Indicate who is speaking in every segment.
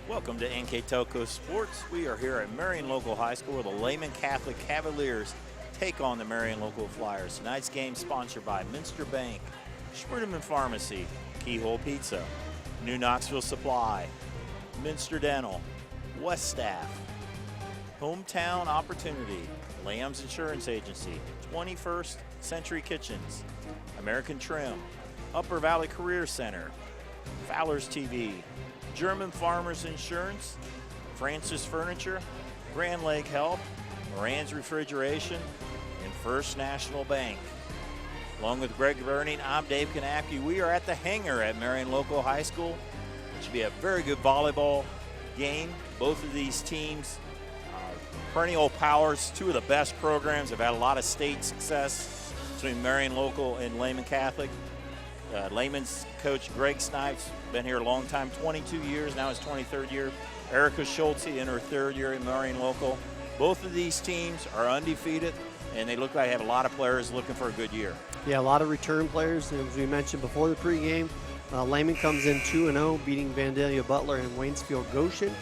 Speaker 1: Welcome to NKTelco Sports. We are here at Marion Local High School where the Lehman Catholic Cavaliers take on the Marion Local Flyers. Tonight's game sponsored by Minster Bank, Schwerdeman Pharmacy, Keyhole Pizza, New Knoxville Supply, Minster Dental, West Staff, Hometown Opportunity, Lamb's Insurance Agency, 21st Century Kitchens, American Trim, Upper Valley Career Center, Fowler's TV, German Farmers Insurance, Francis Furniture, Grand Lake Health, Moran's Refrigeration, and First National Bank. Along with Greg Verning, I'm Dave Kanapke. We are at the hangar at Marion Local High School. It should be a very good volleyball game. Both of these teams, perennial powers, two of the best programs, have had a lot of state success between Marion Local and Lehman Catholic. Lehman's coach Greg Snipes, been here a long time, 22 years, now his 23rd year. Erica Schultze in her 3rd year in Marion Local. Both of these teams are undefeated, and they look like they have a lot of players looking for a good year. Yeah,
Speaker 2: a lot of return players, as we mentioned before the pregame. Lehman comes in 2-0, beating Vandalia Butler and Waynesfield Goshen.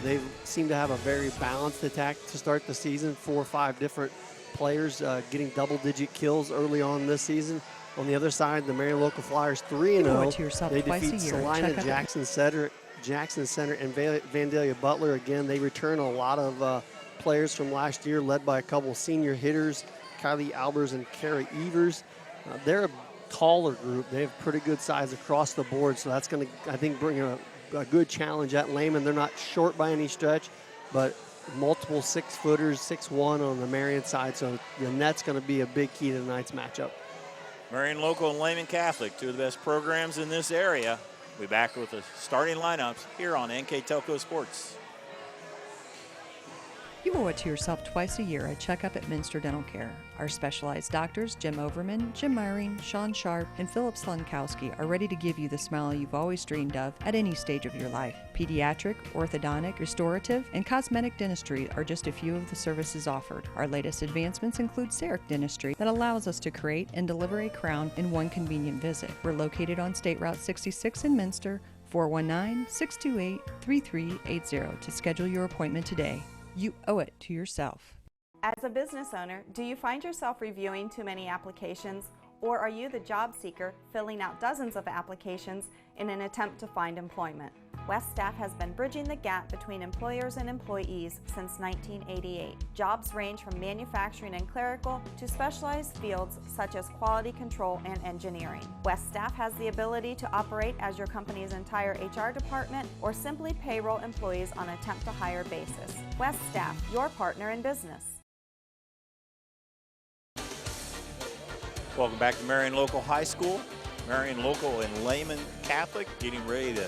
Speaker 2: They seem to have a very balanced attack to start the season, 4 or 5 different players getting double-digit kills early on this season. On the other side, the Marion Local Flyers 3-0. They defeat Salina, Jackson Center, and Vandalia Butler. Again, they return a lot of players from last year, led by a couple senior hitters, Kylie Albers and Kara Evers. They're a taller group. They have pretty good size across the board, so that's going to, I think, bring a good challenge at Lehman. They're not short by any stretch, but multiple 6-footers, 6'1" on the Marion side, so the net's going to be a big key to tonight's matchup.
Speaker 1: Marion Local and Lehman Catholic, two of the best programs in this area. We'll be back with the starting lineups here on NKTelco Sports.
Speaker 3: You owe it to yourself twice a year a checkup at Minster Dental Care. Our specialized doctors, Jim Overman, Jim Marion, Sean Sharp, and Philip Slunkowski, are ready to give you the smile you've always dreamed of at any stage of your life. Pediatric, orthodontic, restorative, and cosmetic dentistry are just a few of the services offered. Our latest advancements include CEREC dentistry that allows us to create and deliver a crown in one convenient visit. We're located on State Route 66 in Minster, 419-628-3380 to schedule your appointment today. You owe it to yourself.
Speaker 4: As a business owner, do you find yourself reviewing too many applications, or are you the job seeker filling out dozens of applications in an attempt to find employment? West Staff has been bridging the gap between employers and employees since 1988. Jobs range from manufacturing and clerical to specialized fields such as quality control and engineering. West Staff has the ability to operate as your company's entire HR department or simply payroll employees on an attempt to hire basis. West Staff, your partner in business.
Speaker 1: Welcome back to Marion Local High School. Marion Local and Lehman Catholic getting ready to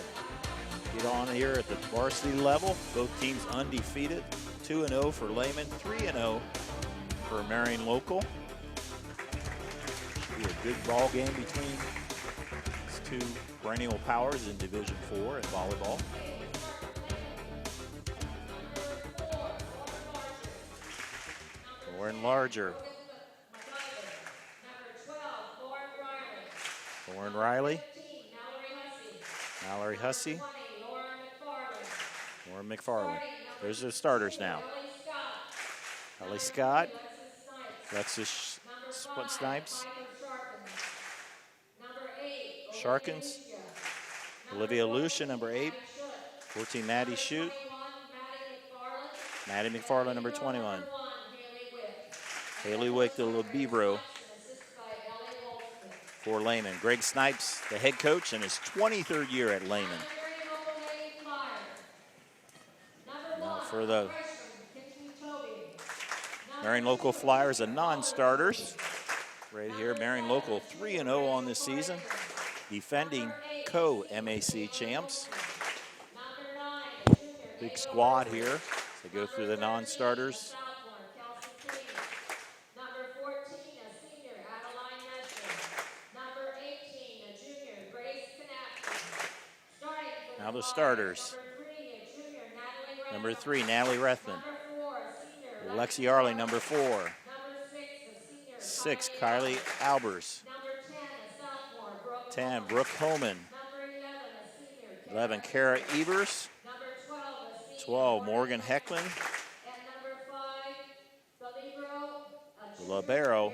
Speaker 1: get on here at the varsity level. Both teams undefeated. 2-0 for Lehman, 3-0 for Marion Local. Should be a good ball game between these two perennial powers in Division 4 in volleyball. Lauren Larger. Lauren Riley. Mallory Hussey. Lauren McFarland. There's the starters now. Ellie Scott. Alexis Snipes. Sharkins. Olivia Lucia, number 8. 14, Maddie Shute. Maddie McFarland, number 21. Haley Wick, the little Bebro for Lehman. Greg Snipes, the head coach, in his 23rd year at Lehman. Now for the Marion Local Flyers, the non-starters. Right here, Marion Local 3-0 on this season. Defending co-MAC champs. Big squad here. They go through the non-starters. Now the starters. Number 3, Natalie Rethman. Lexi Arley, number 4. 6, Kylie Albers. 10, Brooke Holman. 11, Kara Evers. 12, Morgan Heckman. The libero,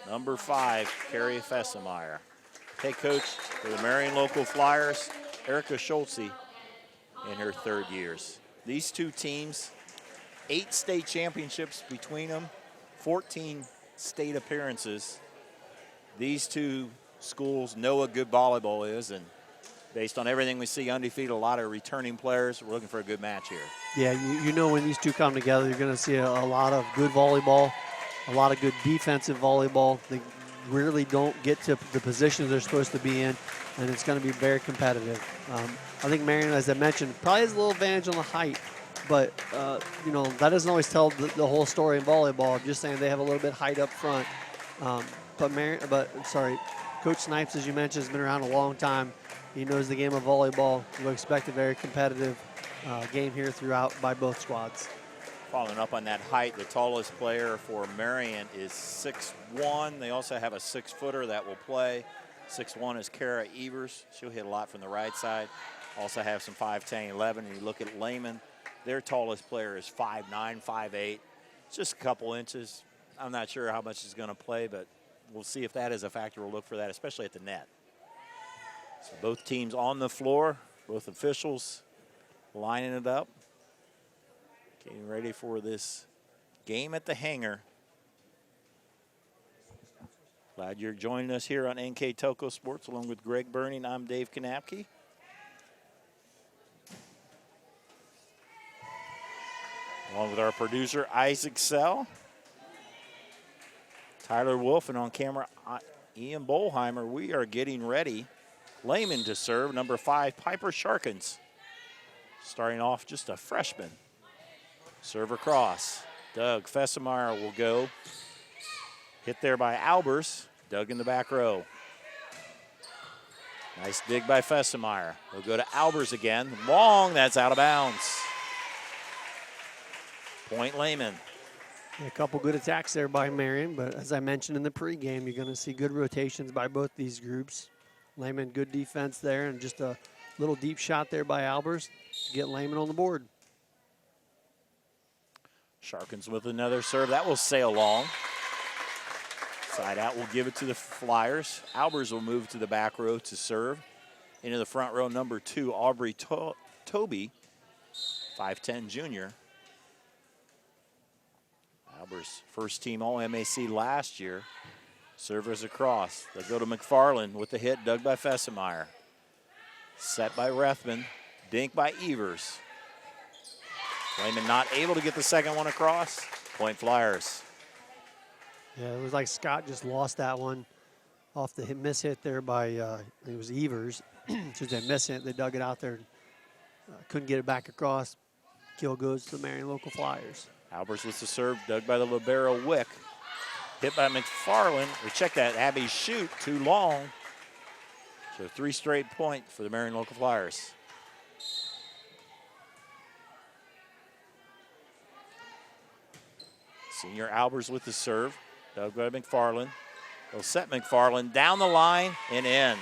Speaker 1: number 5, Carrie Fessemeyer. Head coach for the Marion local Flyers, Erica Schultze, in her 3rd years. These two teams, 8 state championships between them, 14 state appearances. These two schools know what good volleyball is, and based on everything we see, undefeated, a lot of returning players. We're looking for a good match here.
Speaker 2: Yeah, you know when these two come together, you're going to see a lot of good volleyball, a lot of good defensive volleyball. They really don't get to the positions they're supposed to be in, and it's going to be very competitive. I think Marion, as I mentioned, probably has a little advantage on the height, but you know, that doesn't always tell the whole story in volleyball. I'm just saying they have a little bit height up front. Coach Snipes, as you mentioned, has been around a long time. He knows the game of volleyball. We'll expect a very competitive game here throughout by both squads.
Speaker 1: Following up on that height, the tallest player for Marion is 6'1". They also have a 6-footer that will play. 6'1" is Kara Evers. She'll hit a lot from the right side. Also have some 5'10", 11. And you look at Lehman, their tallest player is 5'9", 5'8". Just a couple inches. I'm not sure how much he's going to play, but we'll see if that is a factor. We'll look for that, especially at the net. So both teams on the floor, both officials lining it up. Getting ready for this game at the hangar. Glad you're joining us here on NKTelco Sports along with Greg Burning. I'm Dave Kanapke. Along with our producer, Isaac Sell. Tyler Wolf, and on camera, Ian Bolheimer. We are getting ready. Lehman to serve, number 5, Piper Sharkins. Starting off just a freshman. Serve across. Doug Fessemeyer will go. Hit there by Albers. Doug in the back row. Nice dig by Fessemeyer. We'll go to Albers again. Long, that's out of bounds. Point Lehman.
Speaker 2: A couple good attacks there by Marion, but as I mentioned in the pregame, you're going to see good rotations by both these groups. Lehman, good defense there, and just a little deep shot there by Albers to get Lehman on the board.
Speaker 1: Sharkins with another serve. That will sail long. Side out will give it to the Flyers. Albers will move to the back row to serve. Into the front row, number 2, Aubrey Toby, 5'10" junior. Albers, first team All-MAC last year. Servers across. They go to McFarland with the hit, dug by Fessemeyer. Set by Rethman, dink by Evers. Lehman not able to get the second one across. Point Flyers.
Speaker 2: Yeah, it was like Scott just lost that one off the miss hit there by, it was Evers. Just a miss hit, they dug it out there. Couldn't get it back across. Kill goes to the Marion local Flyers.
Speaker 1: Albers with the serve, dug by the libero Wick. Hit by McFarland. We check that, Abby shoot, too long. So 3 straight points for the Marion local Flyers. Senior Albers with the serve, dug by McFarland. They'll set McFarland down the line and in.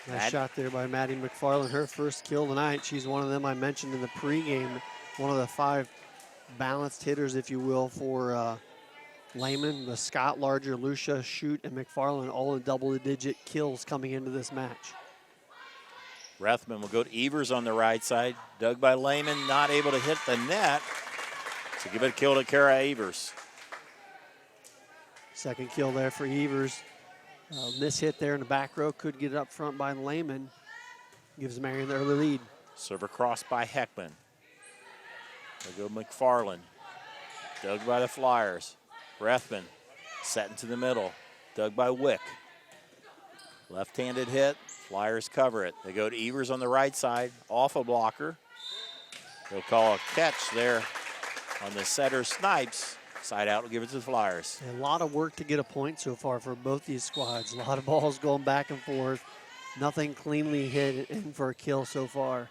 Speaker 2: Nice shot there by Maddie McFarland, her first kill tonight. She's one of them I mentioned in the pregame, one of the 5 balanced hitters, if you will, for Lehman. The Scott, Larger, Lucia, Shoot, and McFarland all in double-digit kills coming into this match.
Speaker 1: Rethman will go to Evers on the right side. Dug by Lehman, not able to hit the net. So give it a kill to Kara Evers.
Speaker 2: Second kill there for Evers. Miss hit there in the back row, could get it up front by Lehman. Gives Marion the early lead.
Speaker 1: Serve across by Heckman. They go McFarland. Dug by the Flyers. Rethman set into the middle. Dug by Wick. Left-handed hit. Flyers cover it. They go to Evers on the right side. Off a blocker. They'll call a catch there on the setter Snipes. Side out will give it to the Flyers.
Speaker 2: A lot of work to get a point so far for both these squads. A lot of balls going back and forth. Nothing cleanly hit in for a kill so far.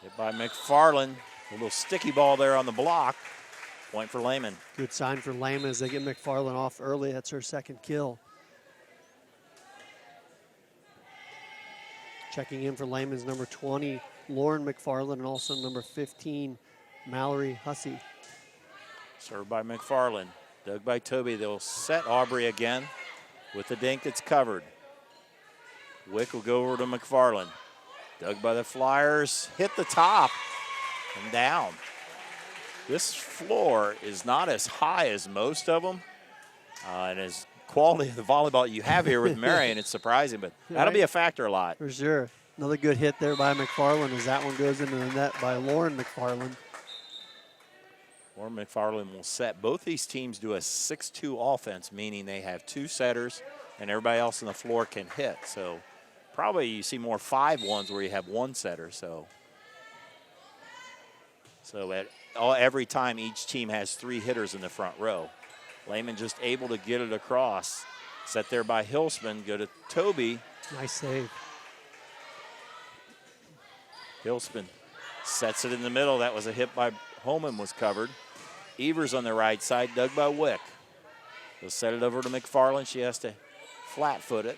Speaker 1: Hit by McFarland. A little sticky ball there on the block. Point for Lehman.
Speaker 2: Good sign for Lehman as they get McFarland off early. That's her second kill. Checking in for Lehman's number 20, Lauren McFarland, and also number 15, Mallory Hussey.
Speaker 1: Served by McFarland. Dug by Toby. They'll set Aubrey again with the dink that's covered. Wick will go over to McFarland. Dug by the Flyers. Hit the top and down. This floor is not as high as most of them. And as quality of the volleyball you have here with Marion, it's surprising, but that'll be a factor a lot.
Speaker 2: For sure. Another good hit there by McFarland as that one goes into the net by Lauren McFarland.
Speaker 1: Lauren McFarland will set. Both these teams do a 6-2 offense, meaning they have 2 setters and everybody else on the floor can hit. So probably you see more 5-1s where you have 1 setter. So every time each team has 3 hitters in the front row. Lehman just able to get it across. Set there by Hilsman. Go to Toby.
Speaker 2: Nice save.
Speaker 1: Hilsman sets it in the middle. That was a hit by Holman, was covered. Evers on the right side, dug by Wick. They'll set it over to McFarland. She has to flat foot it.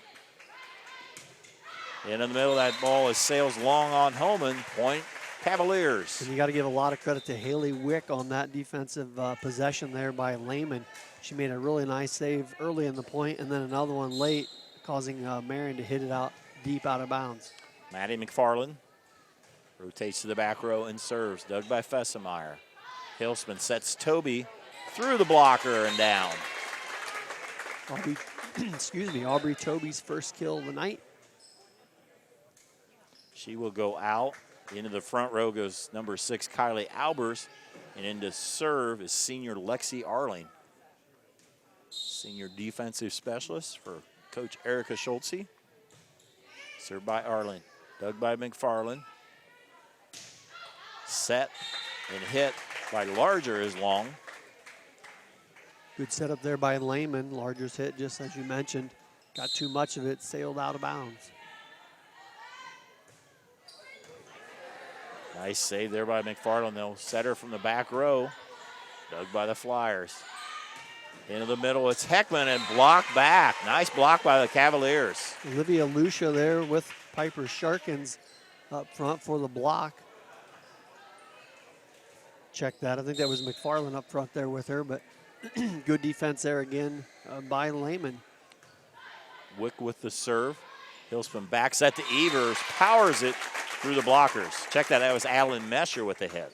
Speaker 1: In the middle, that ball is sails long on Holman. Point Cavaliers.
Speaker 2: And you got to give a lot of credit to Haley Wick on that defensive possession there by Lehman. She made a really nice save early in the point and then another one late, causing Marion to hit it out deep out of bounds.
Speaker 1: Maddie McFarland rotates to the back row and serves. Dug by Fessemeyer. Hilsman sets Toby through the blocker and down.
Speaker 2: Aubrey Toby's first kill of the night.
Speaker 1: She will go out. Into the front row goes number 6, Kylie Albers. And into serve is senior Lexi Arling. Senior defensive specialist for Coach Erica Schultze. Served by Arling. Dug by McFarland. Set and hit by Larger is long.
Speaker 2: Good setup there by Lehman. Larger's hit, just as you mentioned. Got too much of it, sailed out of bounds.
Speaker 1: Nice save there by McFarland. They'll set her from the back row. Dug by the Flyers. Into the middle, it's Heckman and blocked back. Nice block by the Cavaliers.
Speaker 2: Olivia Lucia there with Piper Sharkins up front for the block. Check that. I think that was McFarland up front there with her, but good defense there again by Lehman.
Speaker 1: Wick with the serve. Hilsman backs that to Evers, powers it through the blockers. Check that. That was Alan Mesher with the hit.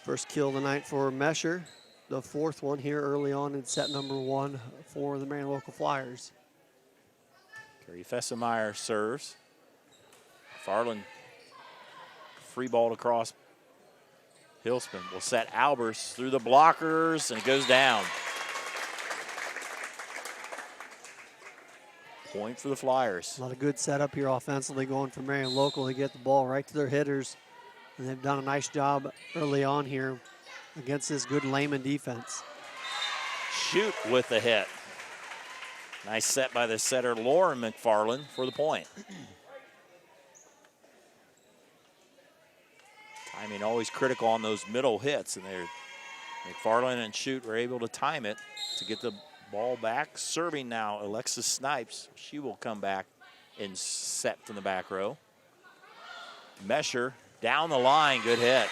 Speaker 2: First kill of the night for Mesher. The 4th one here early on in set number 1 for the Marion Local Flyers.
Speaker 1: Carrie Fessemeyer serves. Farland free ball across. Hilsman will set Albers through the blockers, and it goes down. Point for the Flyers.
Speaker 2: A lot of good setup here offensively going for Marion Local to get the ball right to their hitters. And they've done a nice job early on here against this good Lehman defense.
Speaker 1: Shoot with the hit. Nice set by the setter, Lauren McFarland, for the point. Timing always critical on those middle hits, and McFarland and Shoot were able to time it to get the ball back. Serving now, Alexis Snipes. She will come back and set from the back row. Mesher down the line, good hit.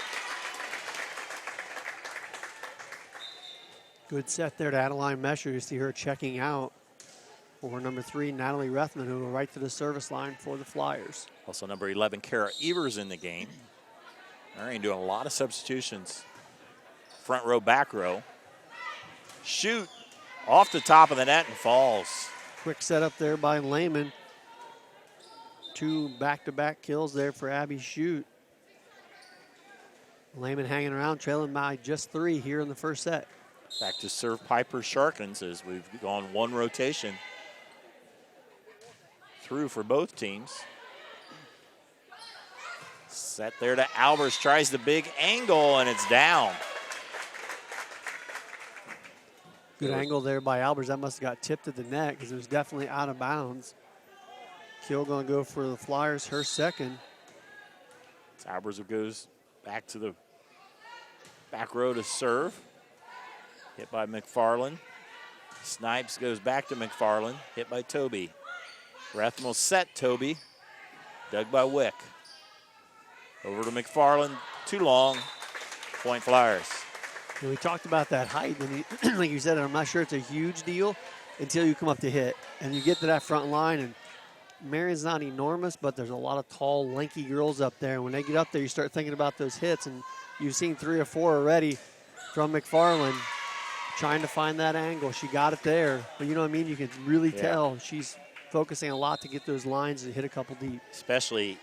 Speaker 2: Good set there to Adeline Mesher. You see her checking out for number 3, Natalie Rethman, who will right to the service line for the Flyers.
Speaker 1: Also number 11, Kara Evers in the game. Marion doing a lot of substitutions. Front row, back row. Shoot off the top of the net and falls.
Speaker 2: Quick setup there by Lehman. 2 back-to-back kills there for Abby Shoot. Lehman hanging around, trailing by just 3 here in the first set.
Speaker 1: Back to serve Piper Sharkins as we've gone 1 rotation through for both teams. Set there to Albers, tries the big angle, and it's down.
Speaker 2: Good angle there by Albers. That must have got tipped at the net because it was definitely out of bounds. Kill going to go for the Flyers, her second.
Speaker 1: Albers goes back to the back row to serve. Hit by McFarland. Snipes goes back to McFarland. Hit by Toby. Rethman will set Toby. Dug by Wick. Over to McFarland, too long. Point Flyers.
Speaker 2: And we talked about that height, and like you said, I'm not sure it's a huge deal until you come up to hit. And you get to that front line, and Marion's not enormous, but there's a lot of tall, lanky girls up there. And when they get up there, you start thinking about those hits, and you've seen 3 or 4 already from McFarland trying to find that angle. She got it there, but you know what I mean? You can really tell she's focusing a lot to get those lines and hit a couple deep.
Speaker 1: Especially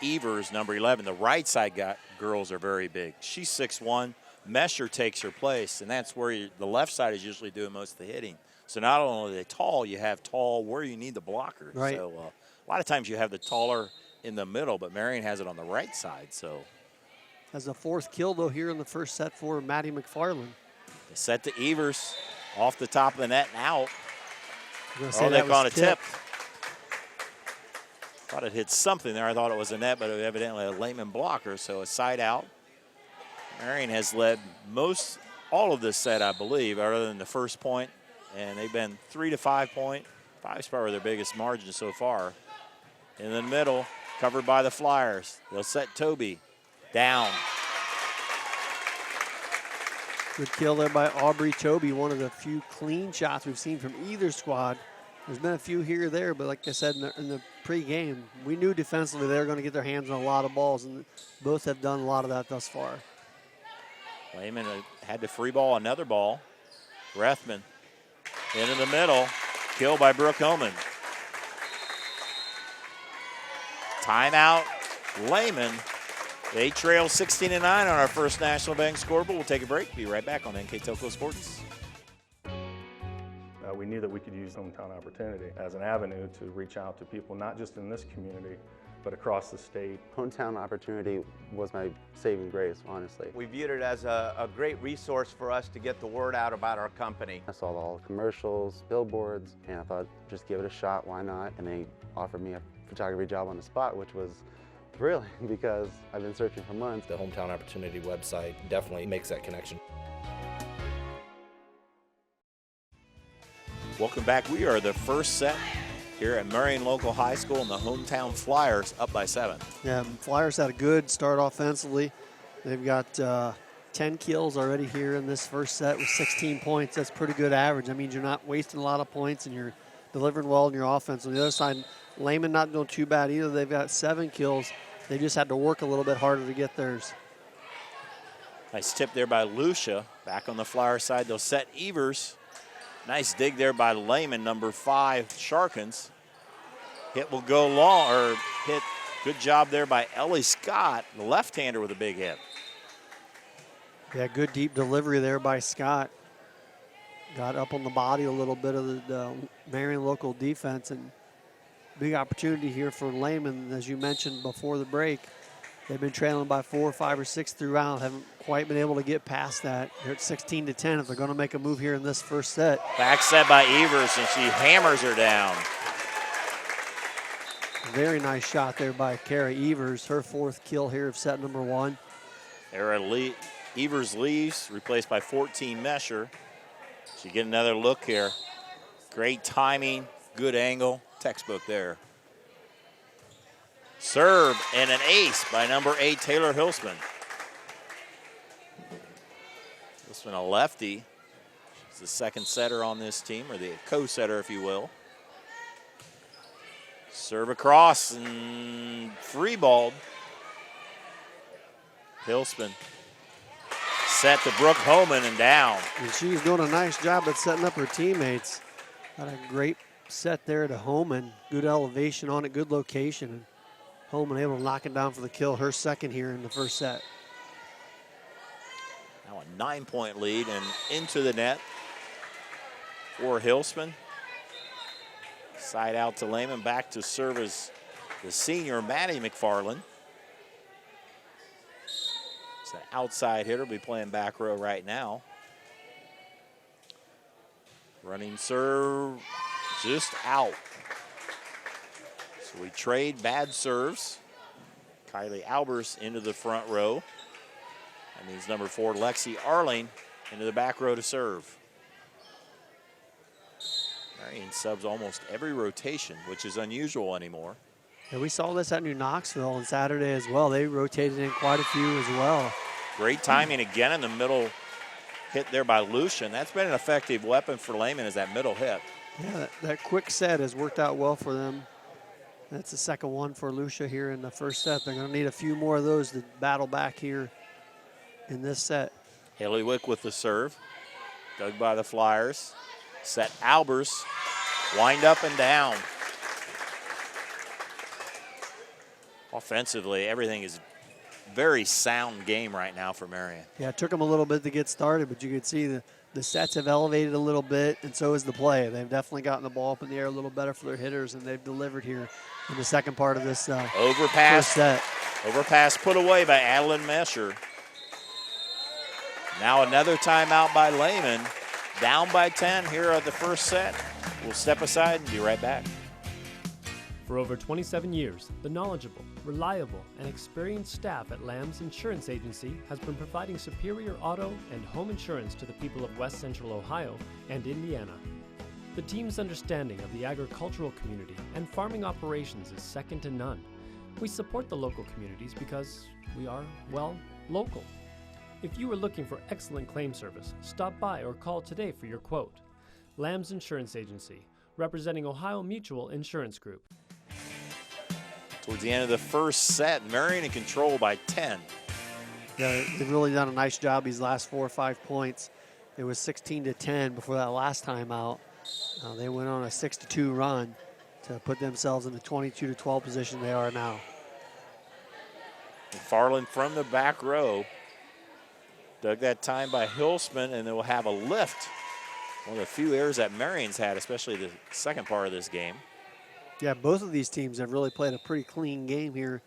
Speaker 1: Evers, number 11. The right side girls are very big. She's 6'1". Mesher takes her place, and that's where the left side is usually doing most of the hitting. So not only are they tall, you have tall where you need the blocker.
Speaker 2: Right.
Speaker 1: So a lot of times you have the taller in the middle, but Marion has it on the right side. So
Speaker 2: as a 4th kill, though, here in the first set for Maddie McFarland.
Speaker 1: they set to Evers off the top of the net and out.
Speaker 2: Oh,
Speaker 1: they call it a tip. Thought it hit something there. I thought it was a net, but it was evidently a Lehman blocker, so a side out. Marion has led all of this set, I believe, other than the first point, and they've been 3 to 5 point. 5's probably their biggest margin so far. In the middle, covered by the Flyers. They'll set Toby down.
Speaker 2: Good kill there by Aubrey Toby, one of the few clean shots we've seen from either squad. There's been a few here or there, but like I said in the pregame, we knew defensively they were going to get their hands on a lot of balls, and both have done a lot of that thus far.
Speaker 1: Lehman had to free ball another ball. Rethman into the middle. Kill by Brooke Homan. Timeout, Lehman. They trail 16-9 on our first National Bank scoreboard. We'll take a break. Be right back on NKTelco Sports.
Speaker 5: We knew that we could use hometown opportunity as an avenue to reach out to people, not just in this community, but across the state.
Speaker 6: Hometown opportunity was my saving grace, honestly.
Speaker 7: We viewed it as a great resource for us to get the word out about our company.
Speaker 6: I saw all the commercials, billboards, and I thought, just give it a shot, why not? And they offered me a photography job on the spot, which was thrilling because I've been searching for months.
Speaker 8: The Hometown Opportunity website definitely makes that connection.
Speaker 1: Welcome back. We are the first set here at Marion Local High School, and the hometown Flyers up by 7.
Speaker 2: Yeah, Flyers had a good start offensively. They've got 10 kills already here in this first set with 16 points. That's pretty good average. That means you're not wasting a lot of points and you're delivering well in your offense. On the other side, Lehman not doing too bad either. They've got 7 kills. They just had to work a little bit harder to get theirs.
Speaker 1: Nice tip there by Lucia. Back on the Flyer side, they'll set Evers. Nice dig there by Lehman, number 5, Sharkins. Hit will go long, or hit, good job there by Ellie Scott, the left-hander with a big hit.
Speaker 2: Yeah, good deep delivery there by Scott. Got up on the body a little bit of the Marion local defense, and big opportunity here for Lehman. As you mentioned before the break, they've been trailing by 4, 5, or 6 throughout. Haven't quite been able to get past that. They're at 16-10 if they're going to make a move here in this first set.
Speaker 1: Back set by Evers, and she hammers her down.
Speaker 2: Very nice shot there by Kara Evers, her 4th kill here of set number 1.
Speaker 1: Evers leaves, replaced by 14 Mesher. She get another look here. Great timing, good angle, textbook there. Serve and an ace by number 8, Taylor Hilsman. Hilsman, a lefty. She's the second setter on this team, or the co-setter, if you will. Serve across and free balled. Hilsman set to Brooke Homan and down.
Speaker 2: And she's doing a nice job at setting up her teammates. Got a great set there to Homan. Good elevation on it, good location. And Homan able to knock it down for the kill, her second here in the first set.
Speaker 1: Now a 9-point lead and into the net for Hilsman. Side out to Lehman, back to serve as the senior Maddie McFarland. It's an outside hitter, be playing back row right now. Running serve, just out. So we trade bad serves. Kylie Albers into the front row. That means number 4, Lexi Arling, into the back row to serve. Marion subs almost every rotation, which is unusual anymore.
Speaker 2: And we saw this at New Knoxville on Saturday as well. They rotated in quite a few as well.
Speaker 1: Great timing again in the middle hit there by Lucian. That's been an effective weapon for Lehman, is that middle hit.
Speaker 2: Yeah, that quick set has worked out well for them. That's the second one for Lucia here in the first set. They're going to need a few more of those to battle back here in this set.
Speaker 1: Haleywick with the serve. Dug by the Flyers. Set Albers. Wind up and down. Offensively, everything is very sound game right now for Marion.
Speaker 2: Yeah, it took them a little bit to get started, but you could see the sets have elevated a little bit, and so has the play. They've definitely gotten the ball up in the air a little better for their hitters, and they've delivered here in the second part of this
Speaker 1: overpass.
Speaker 2: first set.
Speaker 1: Overpass put away by Adeline Mesher. Now another timeout by Lehman. Down by 10 here at the first set. We'll step aside and be right back.
Speaker 9: For over 27 years, the knowledgeable, reliable, and experienced staff at Lamb's Insurance Agency has been providing superior auto and home insurance to the people of West Central Ohio and Indiana. The team's understanding of the agricultural community and farming operations is second to none. We support the local communities because we are, well, local. If you are looking for excellent claim service, stop by or call today for your quote. Lamb's Insurance Agency, representing Ohio Mutual Insurance Group.
Speaker 1: Towards the end of the first set, Marion in control by 10.
Speaker 2: Yeah, they've really done a nice job these last 4 or 5 points. It was 16-10 before that last time out. They went on a 6-2 run to put themselves in the 22-12 position they are now.
Speaker 1: McFarland from the back row. Dug that time by Hilsman, and they will have a lift. One of the few errors that Marion's had, especially the second part of this game.
Speaker 2: Yeah, both of these teams have really played a pretty clean game here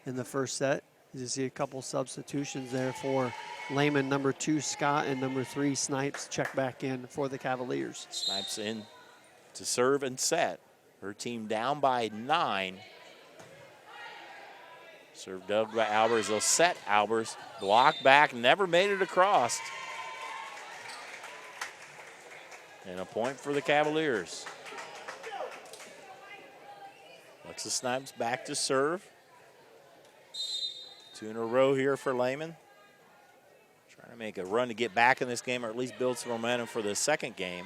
Speaker 2: in the first set. You see a couple substitutions there for Lehman, number 2 Scott, and number 3 Snipes check back in for the Cavaliers.
Speaker 1: Snipes in to serve and set. Her team down by 9. Serve dug by Albers. They'll set Albers. Block back, never made it across. And a point for the Cavaliers. Alexis Snipes back to serve. 2 in a row here for Lehman. Trying to make a run to get back in this game, or at least build some momentum for the second game.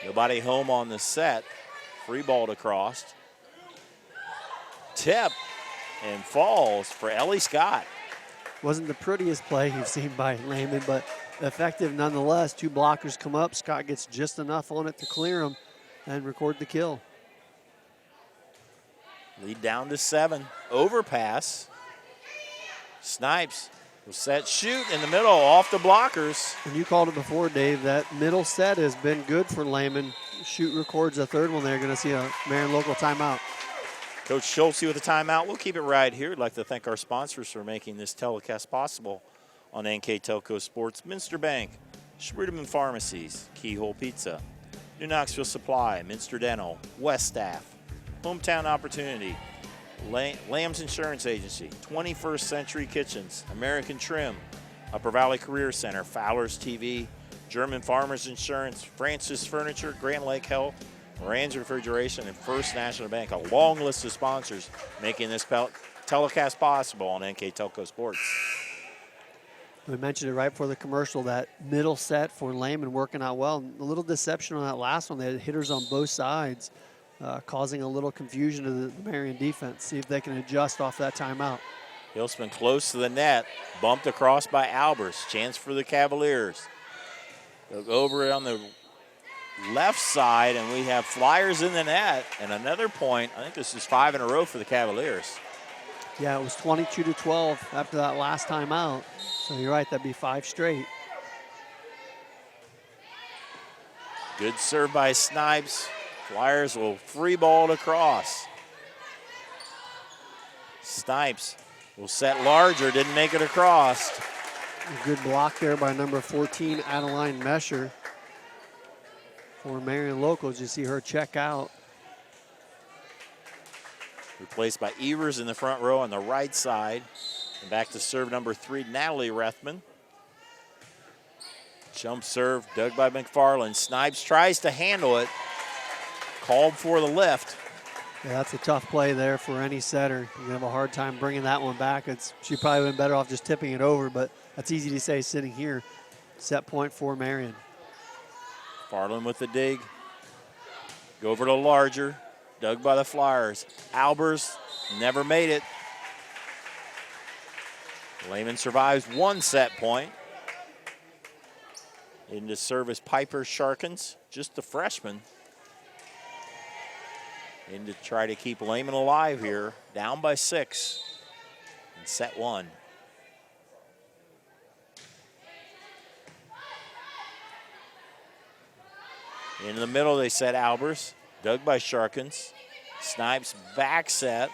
Speaker 1: Nobody home on the set. Free ball across. Tip and falls for Ellie Scott.
Speaker 2: Wasn't the prettiest play you've seen by Lehman, but effective nonetheless. 2 blockers come up. Scott gets just enough on it to clear them and record the kill.
Speaker 1: Lead down to 7. Overpass. Snipes will set, shoot in the middle, off the blockers.
Speaker 2: And you called it before, Dave. That middle set has been good for Lehman. Shoot records a third one. They're going to see a Marion local timeout.
Speaker 1: Coach Schultz with a timeout. We'll keep it right here. We'd like to thank our sponsors for making this telecast possible on NKTelco Sports. Minster Bank, Schmiedeman Pharmacies, Keyhole Pizza, New Knoxville Supply, Minster Dental, West Staff, Hometown Opportunity, Lamb's Insurance Agency, 21st Century Kitchens, American Trim, Upper Valley Career Center, Fowler's TV, German Farmers Insurance, Francis Furniture, Grand Lake Health, Moran's Refrigeration, and First National Bank. A long list of sponsors making this telecast possible on NKTelco Sports.
Speaker 2: We mentioned it right before the commercial, that middle set for Lehman working out well. A little deception on that last one. They had hitters on both sides, causing a little confusion to the Marion defense. See if they can adjust off that timeout.
Speaker 1: Hilsman close to the net, bumped across by Albers. Chance for the Cavaliers. They'll go over it on the left side, and we have Flyers in the net. And another point, I think this is 5 in a row for the Cavaliers.
Speaker 2: Yeah, it was 22-12 after that last timeout. So you're right, that'd be 5 straight.
Speaker 1: Good serve by Snipes. Flyers will free ball it across. Snipes will set larger, didn't make it across.
Speaker 2: A good block there by number 14, Adeline Mesher. For Marion locals, you see her check out.
Speaker 1: Replaced by Evers in the front row on the right side. And back to serve number 3, Natalie Rethman. Jump serve, dug by McFarland. Snipes tries to handle it. Called for the lift.
Speaker 2: Yeah, that's a tough play there for any setter. You're going to have a hard time bringing that one back. She probably would have been better off just tipping it over, but that's easy to say sitting here. Set point for Marion.
Speaker 1: Farland with the dig. Go over to Larger. Dug by the Flyers. Albers never made it. Lehman survives one set point. Into service Piper Sharkins, just the freshman. In to try to keep Lehman alive here. Down by 6 in set 1. In the middle, they set Albers. Dug by Sharkins. Snipes back set.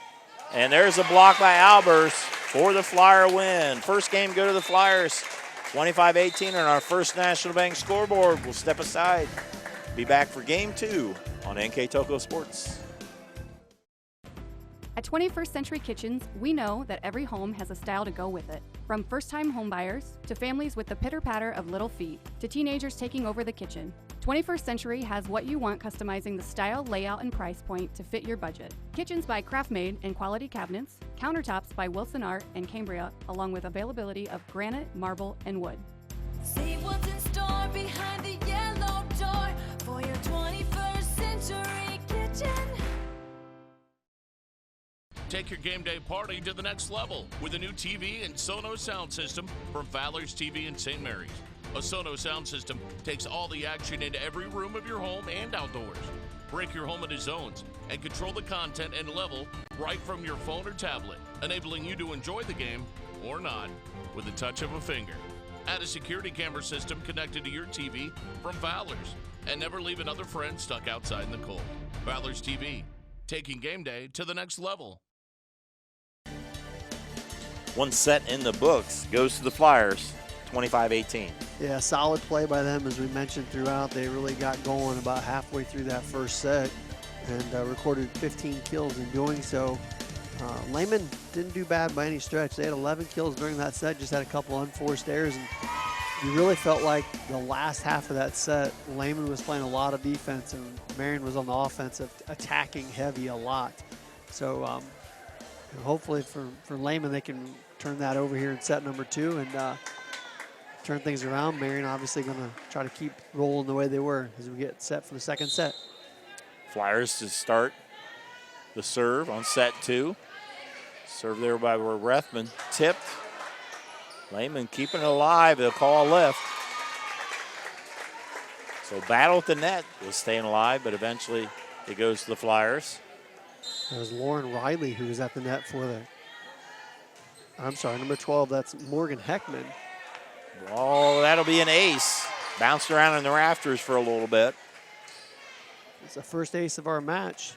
Speaker 1: And there's a block by Albers for the Flyer win. First game go to the Flyers. 25-18 on our First National Bank scoreboard. We'll step aside. Be back for game 2 on NKTelco Sports.
Speaker 10: At 21st Century Kitchens, we know that every home has a style to go with it. From first-time homebuyers to families with the pitter-patter of little feet to teenagers taking over the kitchen, 21st Century has what you want, customizing the style, layout, and price point to fit your budget. Kitchens by Craftmade and quality cabinets, countertops by Wilson Art and Cambria, along with availability of granite, marble, and wood.
Speaker 11: See what's in store behind the yellow door for your 21st Century Kitchen.
Speaker 12: Take your game day party to the next level with a new TV and Sonos sound system from Fowler's TV in St. Mary's. A Sonos sound system takes all the action into every room of your home and outdoors. Break your home into zones and control the content and level right from your phone or tablet, enabling you to enjoy the game or not with the touch of a finger. Add a security camera system connected to your TV from Fowler's, and never leave another friend stuck outside in the cold. Fowler's TV, taking game day to the next level.
Speaker 1: One set in the books goes to the Flyers, 25-18.
Speaker 2: Yeah, solid play by them, as we mentioned throughout. They really got going about halfway through that first set and recorded 15 kills in doing so. Lehman didn't do bad by any stretch. They had 11 kills during that set, just had a couple unforced errors, and you really felt like the last half of that set, Lehman was playing a lot of defense and Marion was on the offensive, attacking heavy a lot. So hopefully for Lehman, they can turn that over here in set number 2 and turn things around. Marion obviously going to try to keep rolling the way they were as we get set for the second set.
Speaker 1: Flyers to start the serve on set 2. Serve there by Rethman, tipped. Lehman keeping it alive. They'll call a lift. So battle at the net was staying alive, but eventually it goes to the Flyers.
Speaker 2: That was Lauren Riley who was at the net for the, I'm sorry, number 12, that's Morgan Heckman.
Speaker 1: Oh, that'll be an ace. Bounced around in the rafters for a little bit.
Speaker 2: It's the first ace of our match.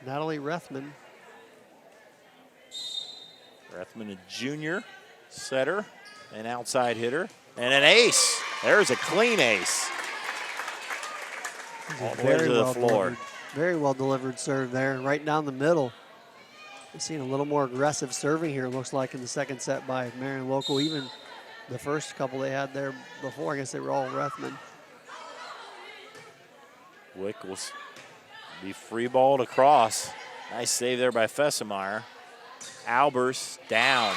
Speaker 2: Natalie Rethman.
Speaker 1: Rethman, a junior setter, an outside hitter, and an ace. There's a clean ace. All the way to the floor.
Speaker 2: Very well delivered serve there, right down the middle. We've seen a little more aggressive serving here, it looks like, in the second set by Marion Local. Even the first couple they had there before, I guess they were all Rethman.
Speaker 1: Wick will be free balled across. Nice save there by Fessemeyer. Albers down.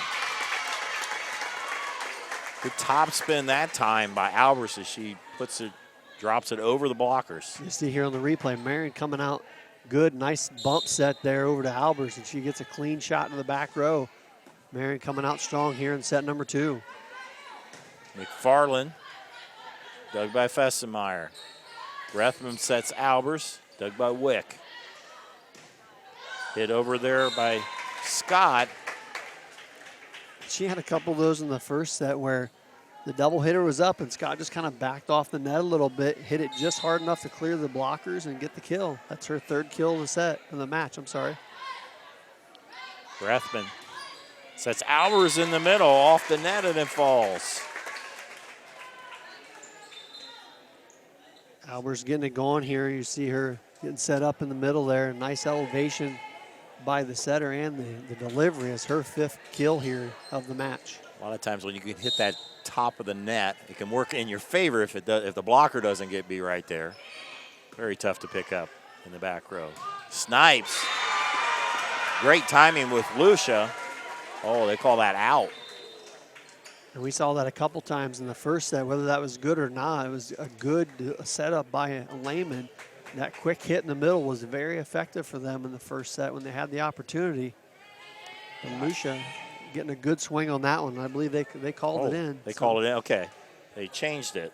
Speaker 1: Good top spin that time by Albers as she drops it over the blockers.
Speaker 2: You see here on the replay, Marion coming out good, nice bump set there over to Albers, and she gets a clean shot in the back row. Marion coming out strong here in set number 2.
Speaker 1: McFarland, dug by Fessemeyer. Rethman sets Albers, dug by Wick. Hit over there by Scott.
Speaker 2: She had a couple of those in the first set where the double hitter was up and Scott just kind of backed off the net a little bit, hit it just hard enough to clear the blockers and get the kill. That's her third kill of the match, I'm sorry.
Speaker 1: Rethman sets Albers in the middle, off the net, and it falls.
Speaker 2: Albers getting it going here. You see her getting set up in the middle there. Nice elevation by the setter, and the delivery is her 5th kill here of the match.
Speaker 1: A lot of times when you can hit that top of the net, it can work in your favor if the blocker doesn't be right there. Very tough to pick up in the back row. Snipes Great timing with Lucia. Oh, they call that out.
Speaker 2: And we saw that a couple times in the first set, whether that was good or not. It was a good setup by Lehman. That quick hit in the middle was very effective for them in the first set when they had the opportunity. And Lucia getting a good swing on that one. I believe they called it in.
Speaker 1: They called it in. Okay. They changed it.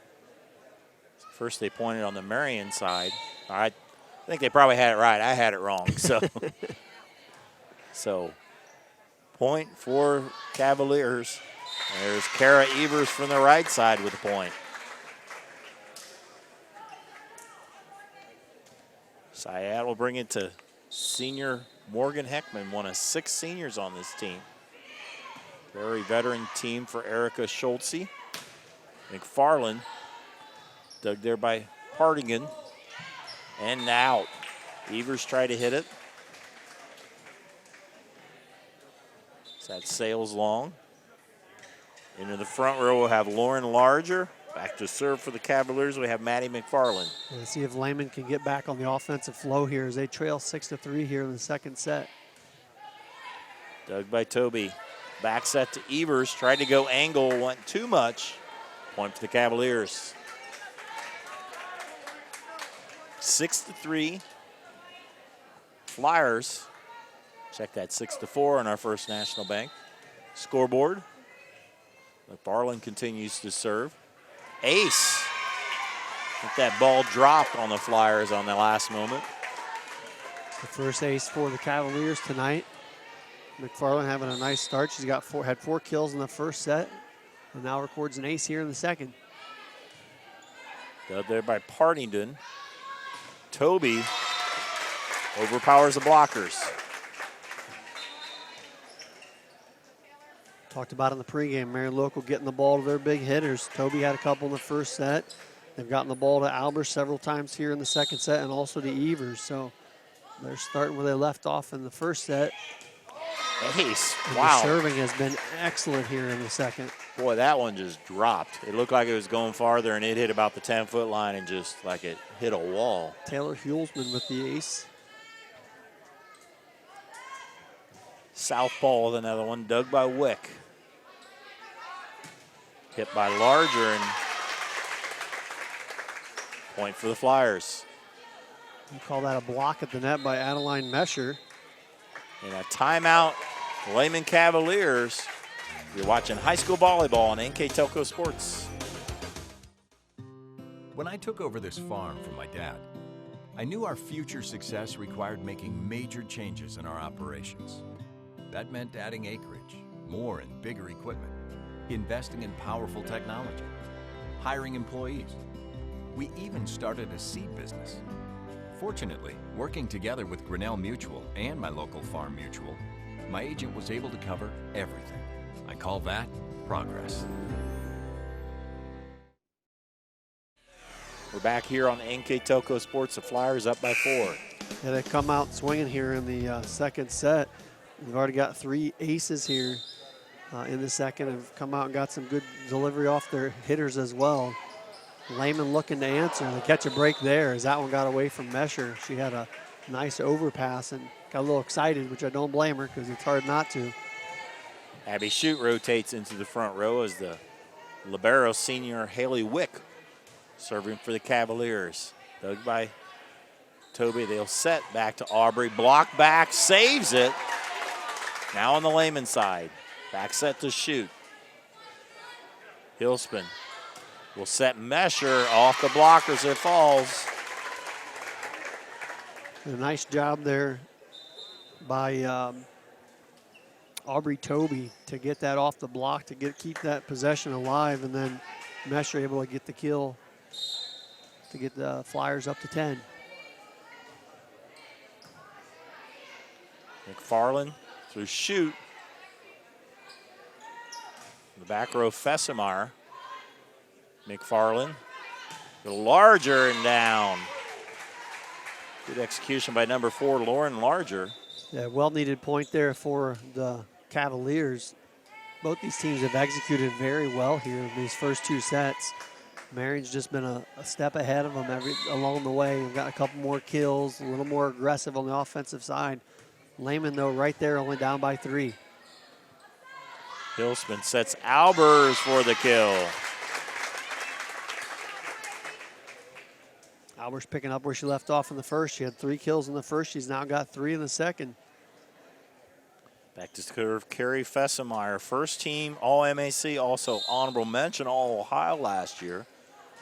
Speaker 1: First they pointed on the Marion side. I think they probably had it right. I had it wrong. So, so point for Cavaliers. There's Kara Evers from the right side with the point. Syed will bring it to senior Morgan Heckman, one of 6 seniors on this team. Very veteran team for Erica Schultze. McFarland dug there by Hardigan. And out. Evers tried to hit it. So that sails long. Into the front row, we'll have Lauren Larger. Back to serve for the Cavaliers, we have Maddie McFarland.
Speaker 2: Let's see if Lehman can get back on the offensive flow here as they trail 6-3 here in the second set.
Speaker 1: Dug by Toby. Back set to Evers. Tried to go angle, went too much. Point for the Cavaliers. 6-3. Flyers. Check that 6-4 on our First National Bank scoreboard. McFarland continues to serve. Ace. I think that ball dropped on the Flyers on the last moment.
Speaker 2: The first ace for the Cavaliers tonight. McFarland having a nice start. She's got had 4 kills in the first set and now records an ace here in the second.
Speaker 1: Dubbed there by Partington. Toby overpowers the blockers.
Speaker 2: Talked about in the pregame, Marion Local getting the ball to their big hitters. Toby had a couple in the first set. They've gotten the ball to Albers several times here in the second set and also to Evers. So they're starting where they left off in the first set.
Speaker 1: Ace,
Speaker 2: and
Speaker 1: wow.
Speaker 2: The serving has been excellent here in the second.
Speaker 1: Boy, that one just dropped. It looked like it was going farther and it hit about the 10-foot line and just like it hit a wall.
Speaker 2: Taylor Hulsman with the ace.
Speaker 1: Southpaw with another one, dug by Wick. Hit by Larger and point for the Flyers.
Speaker 2: You call that a block at the net by Adeline Mesher.
Speaker 1: And a timeout, Lehman Cavaliers. You're watching high school volleyball on NKTelco Sports.
Speaker 13: When I took over this farm from my dad, I knew our future success required making major changes in our operations. That meant adding acreage, more and bigger equipment, investing in powerful technology, hiring employees. We even started a seed business. Fortunately, working together with Grinnell Mutual and my local farm mutual, my agent was able to cover everything. I call that progress.
Speaker 1: We're back here on NKTelco Sports. The Flyers up by 4.
Speaker 2: Yeah, they come out swinging here in the second set. We've already got 3 aces here in the second. Have come out and got some good delivery off their hitters as well. Lehman looking to answer and catch a break there as that one got away from Mesher. She had a nice overpass and got a little excited, which I don't blame her because it's hard not to.
Speaker 1: Abby Shute rotates into the front row as the libero senior Haley Wick serving for the Cavaliers. Dug by Toby. They'll set back to Aubrey. Block back, saves it. Now on the Lehman side. Back set to Shute. Hillspin will set Mesher off the blockers. It falls.
Speaker 2: A nice job there by Aubrey Toby to get that off the block, to keep that possession alive, and then Mesher able to get the kill to get the Flyers up to 10.
Speaker 1: McFarland through Shute. In the back row, Fessemeyer. McFarland, the Larger and down. Good execution by number 4, Lauren Larger.
Speaker 2: Yeah, well-needed point there for the Cavaliers. Both these teams have executed very well here in these first 2 sets. Marion's just been a step ahead of them along the way. We've got a couple more kills, a little more aggressive on the offensive side. Lehman, though, right there, only down by 3.
Speaker 1: Hilsman sets Albers for the kill.
Speaker 2: Albers picking up where she left off in the first. She had 3 kills in the first. She's now got 3 in the second.
Speaker 1: Back to serve Carrie Fessemeyer. First team All-MAC, also honorable mention All-Ohio last year.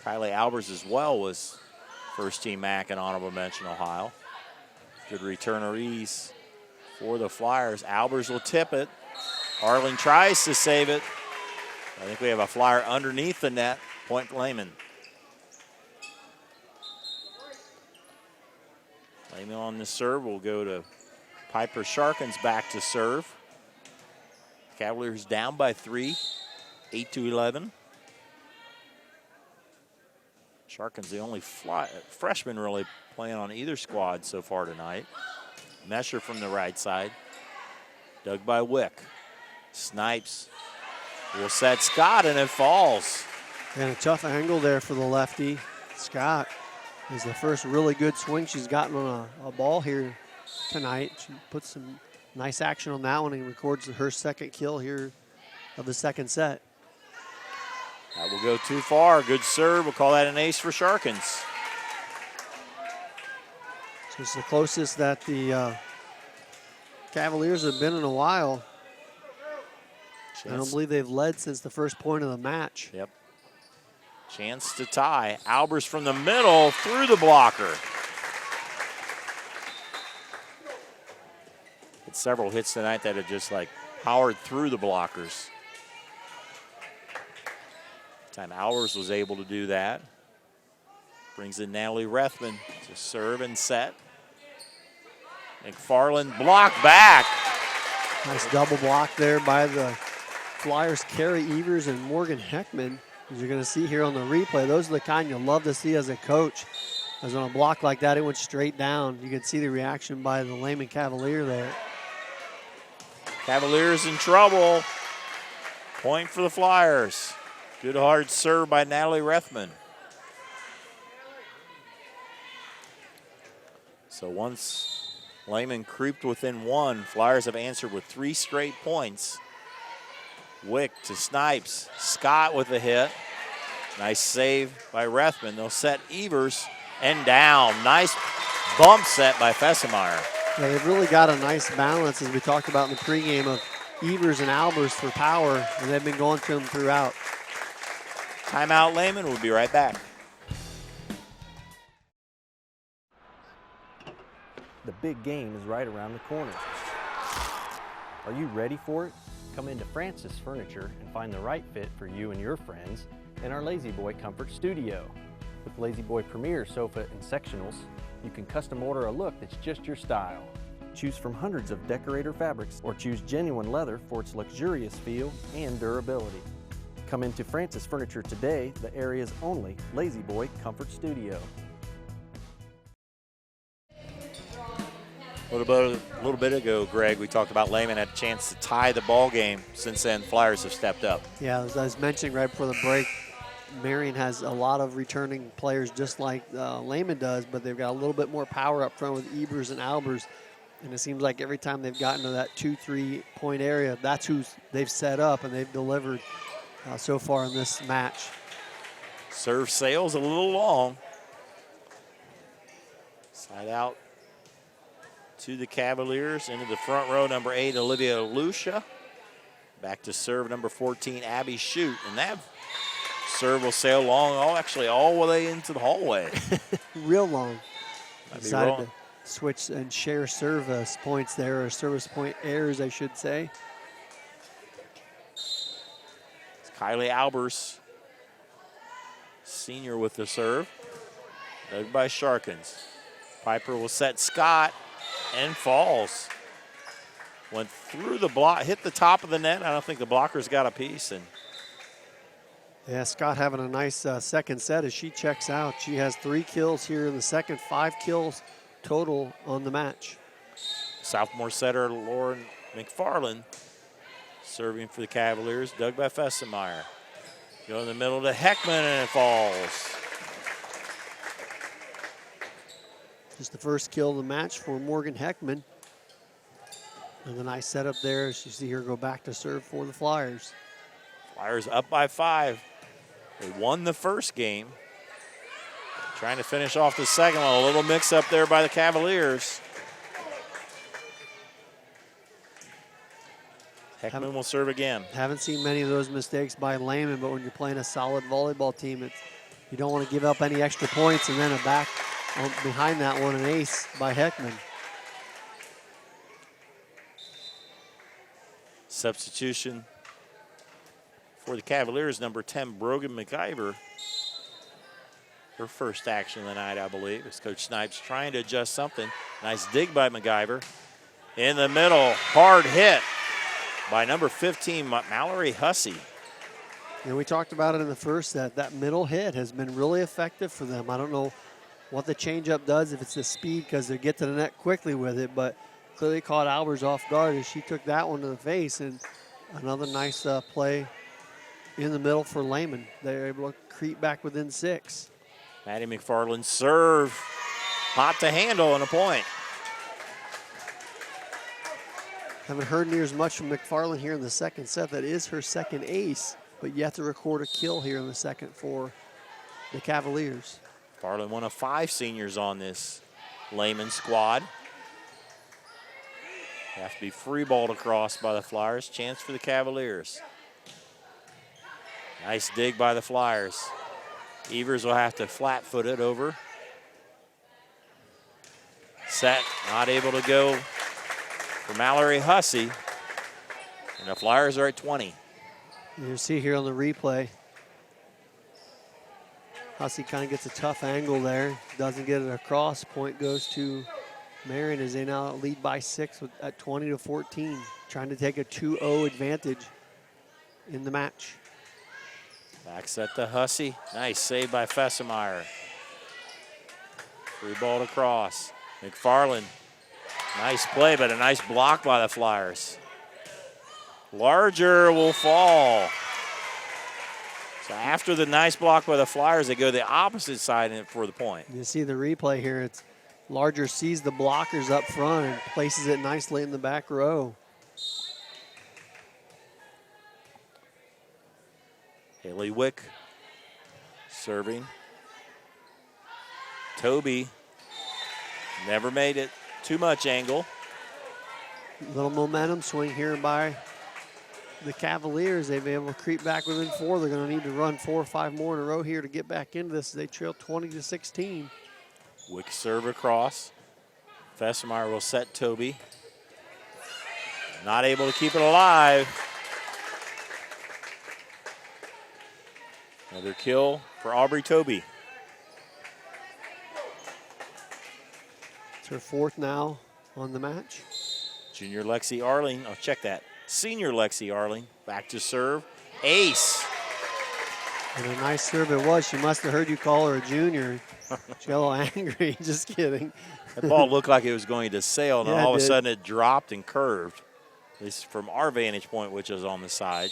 Speaker 1: Kylie Albers as well was first team MAC and honorable mention Ohio. Good returneries for the Flyers. Albers will tip it. Arlen tries to save it. I think we have a Flyer underneath the net. Point Lehman. Lehman on the serve will go to Piper Sharkins back to serve. Cavaliers down by 3, 8-11. Sharkins the only freshman really playing on either squad so far tonight. Mesher from the right side. Dug by Wick. Snipes. Will set Scott and it falls.
Speaker 2: And a tough angle there for the lefty. Scott is the first really good swing she's gotten on a ball here tonight. She puts some nice action on that one and records her second kill here of the second set.
Speaker 1: That will go too far. Good serve. We'll call that an ace for Sharkins.
Speaker 2: So it's the closest that the Cavaliers have been in a while. I don't believe they've led since the first point of the match.
Speaker 1: Yep. Chance to tie. Albers from the middle through the blocker. It's several hits tonight that have just like powered through the blockers. Time Albers was able to do that. Brings in Natalie Rethman to serve and set. McFarland blocked back.
Speaker 2: Nice double block there by the Flyers, Carrie Evers and Morgan Heckman. As you're going to see here on the replay, those are the kind you'll love to see as a coach. As on a block like that, it went straight down. You can see the reaction by the Lehman Cavalier there.
Speaker 1: Cavaliers in trouble. Point for the Flyers. Good hard serve by Natalie Rethman. So once Lehman creeped within 1, Flyers have answered with 3 straight points. Wick to Snipes. Scott with a hit. Nice save by Rethman. They'll set Evers and down. Nice bump set by Fessemeyer.
Speaker 2: Yeah, they've really got a nice balance, as we talked about in the pregame, of Evers and Albers for power, and they've been going to them throughout.
Speaker 1: Timeout, Lehman. We'll be right back.
Speaker 14: The big game is right around the corner. Are you ready for it? Come into Francis Furniture and find the right fit for you and your friends in our Lazy Boy Comfort Studio. With Lazy Boy Premier sofa and sectionals, you can custom order a look that's just your style. Choose from hundreds of decorator fabrics or choose genuine leather for its luxurious feel and durability. Come into Francis Furniture today, the area's only Lazy Boy Comfort Studio.
Speaker 1: A little bit ago, Greg, we talked about Lehman had a chance to tie the ball game. Since then, Flyers have stepped up.
Speaker 2: Yeah, as I was mentioning right before the break, Marion has a lot of returning players just like Lehman does, but they've got a little bit more power up front with Evers and Albers. And it seems like every time they've gotten to that 2-3 point area, that's who they've set up and they've delivered so far in this match.
Speaker 1: Serve sails a little long. Side out to the Cavaliers, into the front row, number 8, Olivia Lucia. Back to serve, number 14, Abby Shute. And that serve will sail long, actually all the way into the hallway.
Speaker 2: Real long. Decided to switch and share service points there, or service point errors, I should say.
Speaker 1: It's Kylie Albers, senior, with the serve. Dug by Sharkins. Piper will set Scott and falls. Went through the block, hit the top of the net. I don't think the blocker's got a piece. And
Speaker 2: yeah, Scott having a nice second set as she checks out. She has 3 kills here in the second, 5 kills total on the match.
Speaker 1: Sophomore setter Lauren McFarland serving for the Cavaliers, dug by Fessemeyer. Go in the middle to Heckman and it falls.
Speaker 2: Just the first kill of the match for Morgan Heckman. And a nice setup there as you see her go back to serve for the Flyers.
Speaker 1: Flyers up by 5. They won the first game. Trying to finish off the second one. A little mix up there by the Cavaliers. Heckman will serve again.
Speaker 2: Haven't seen many of those mistakes by Lehman, but when you're playing a solid volleyball team, you don't want to give up any extra points, and then a back behind that one, an ace by Heckman.
Speaker 1: Substitution for the Cavaliers, number 10, Brogan McIver. Her first action of the night, I believe, as Coach Snipes trying to adjust something. Nice dig by McIver. In the middle, hard hit by number 15, Mallory Hussey.
Speaker 2: And we talked about it in the first set. That middle hit has been really effective for them. I don't know what the changeup does, if it's the speed, because they get to the net quickly with it, but clearly caught Albers off guard as she took that one to the face. And another nice play in the middle for Lehman. They're able to creep back within 6.
Speaker 1: Maddie McFarland serve, hot to handle and a point.
Speaker 2: Haven't heard near as much from McFarland here in the second set. That is her second ace, but yet to record a kill here in the second for the Cavaliers.
Speaker 1: McFarland, one of 5 seniors on this Lehman squad. Have to be free balled across by the Flyers. Chance for the Cavaliers. Nice dig by the Flyers. Evers will have to flat-foot it over. Set, not able to go for Mallory Hussey. And the Flyers are at 20.
Speaker 2: You see here on the replay, Hussey kind of gets a tough angle there. Doesn't get it across. Point goes to Marion as they now lead by 6 at 20-14. Trying to take a 2-0 advantage in the match.
Speaker 1: Back set to Hussey. Nice save by Fessemeyer. Free ball across. McFarland. Nice play, but a nice block by the Flyers. Larger will fall. So after the nice block by the Flyers, they go the opposite side for the point.
Speaker 2: You see the replay here. It's Larger sees the blockers up front and places it nicely in the back row.
Speaker 1: Haley Wick serving. Toby never made it. Too much angle.
Speaker 2: Little momentum swing here by the Cavaliers. They've been able to creep back within 4. They're going to need to run 4 or 5 more in a row here to get back into this. They trail 20-16.
Speaker 1: Wick serve across. Fessemeyer will set Toby. Not able to keep it alive. Another kill for Aubrey Toby.
Speaker 2: It's her 4th now on the match.
Speaker 1: Junior Lexi Arling, oh, check that. Senior Lexi Arling, back to serve. Ace.
Speaker 2: And a nice serve it was. She must have heard you call her a junior. She got a little angry, just kidding.
Speaker 1: That ball looked like it was going to sail, and
Speaker 2: Yeah,
Speaker 1: all of a
Speaker 2: did.
Speaker 1: sudden it dropped and curved. At least from our vantage point, which is on the side.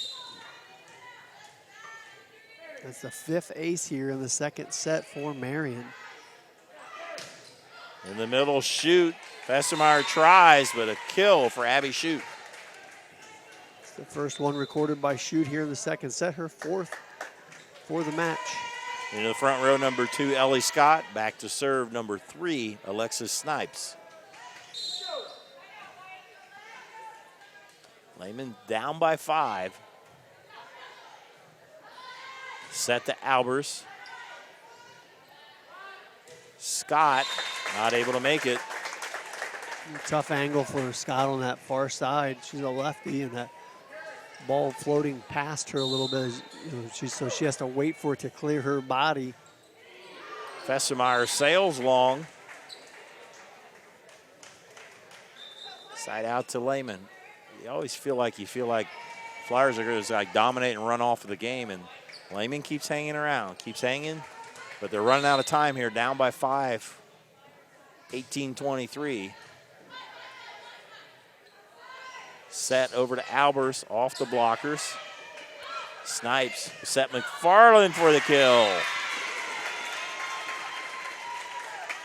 Speaker 2: That's the 5th ace here in the second set for Marion.
Speaker 1: In the middle, Shoot. Fessemeyer tries, but a kill for Abby Shoot.
Speaker 2: It's the first one recorded by Shoot here in the second set, her 4th for the match.
Speaker 1: Into the front row, number 2, Ellie Scott. Back to serve, number 3, Alexis Snipes. Lehman down by 5. Set to Albers. Scott not able to make it.
Speaker 2: Tough angle for Scott on that far side. She's a lefty, and that ball floating past her a little bit. So she has to wait for it to clear her body.
Speaker 1: Fessemeyer sails long. Side out to Lehman. You always feel like Flyers are going to like dominate and run off of the game, and Lehman keeps hanging around, keeps hanging, but they're running out of time here, down by 5, 18-23. Set over to Albers, off the blockers. Snipes set McFarland for the kill.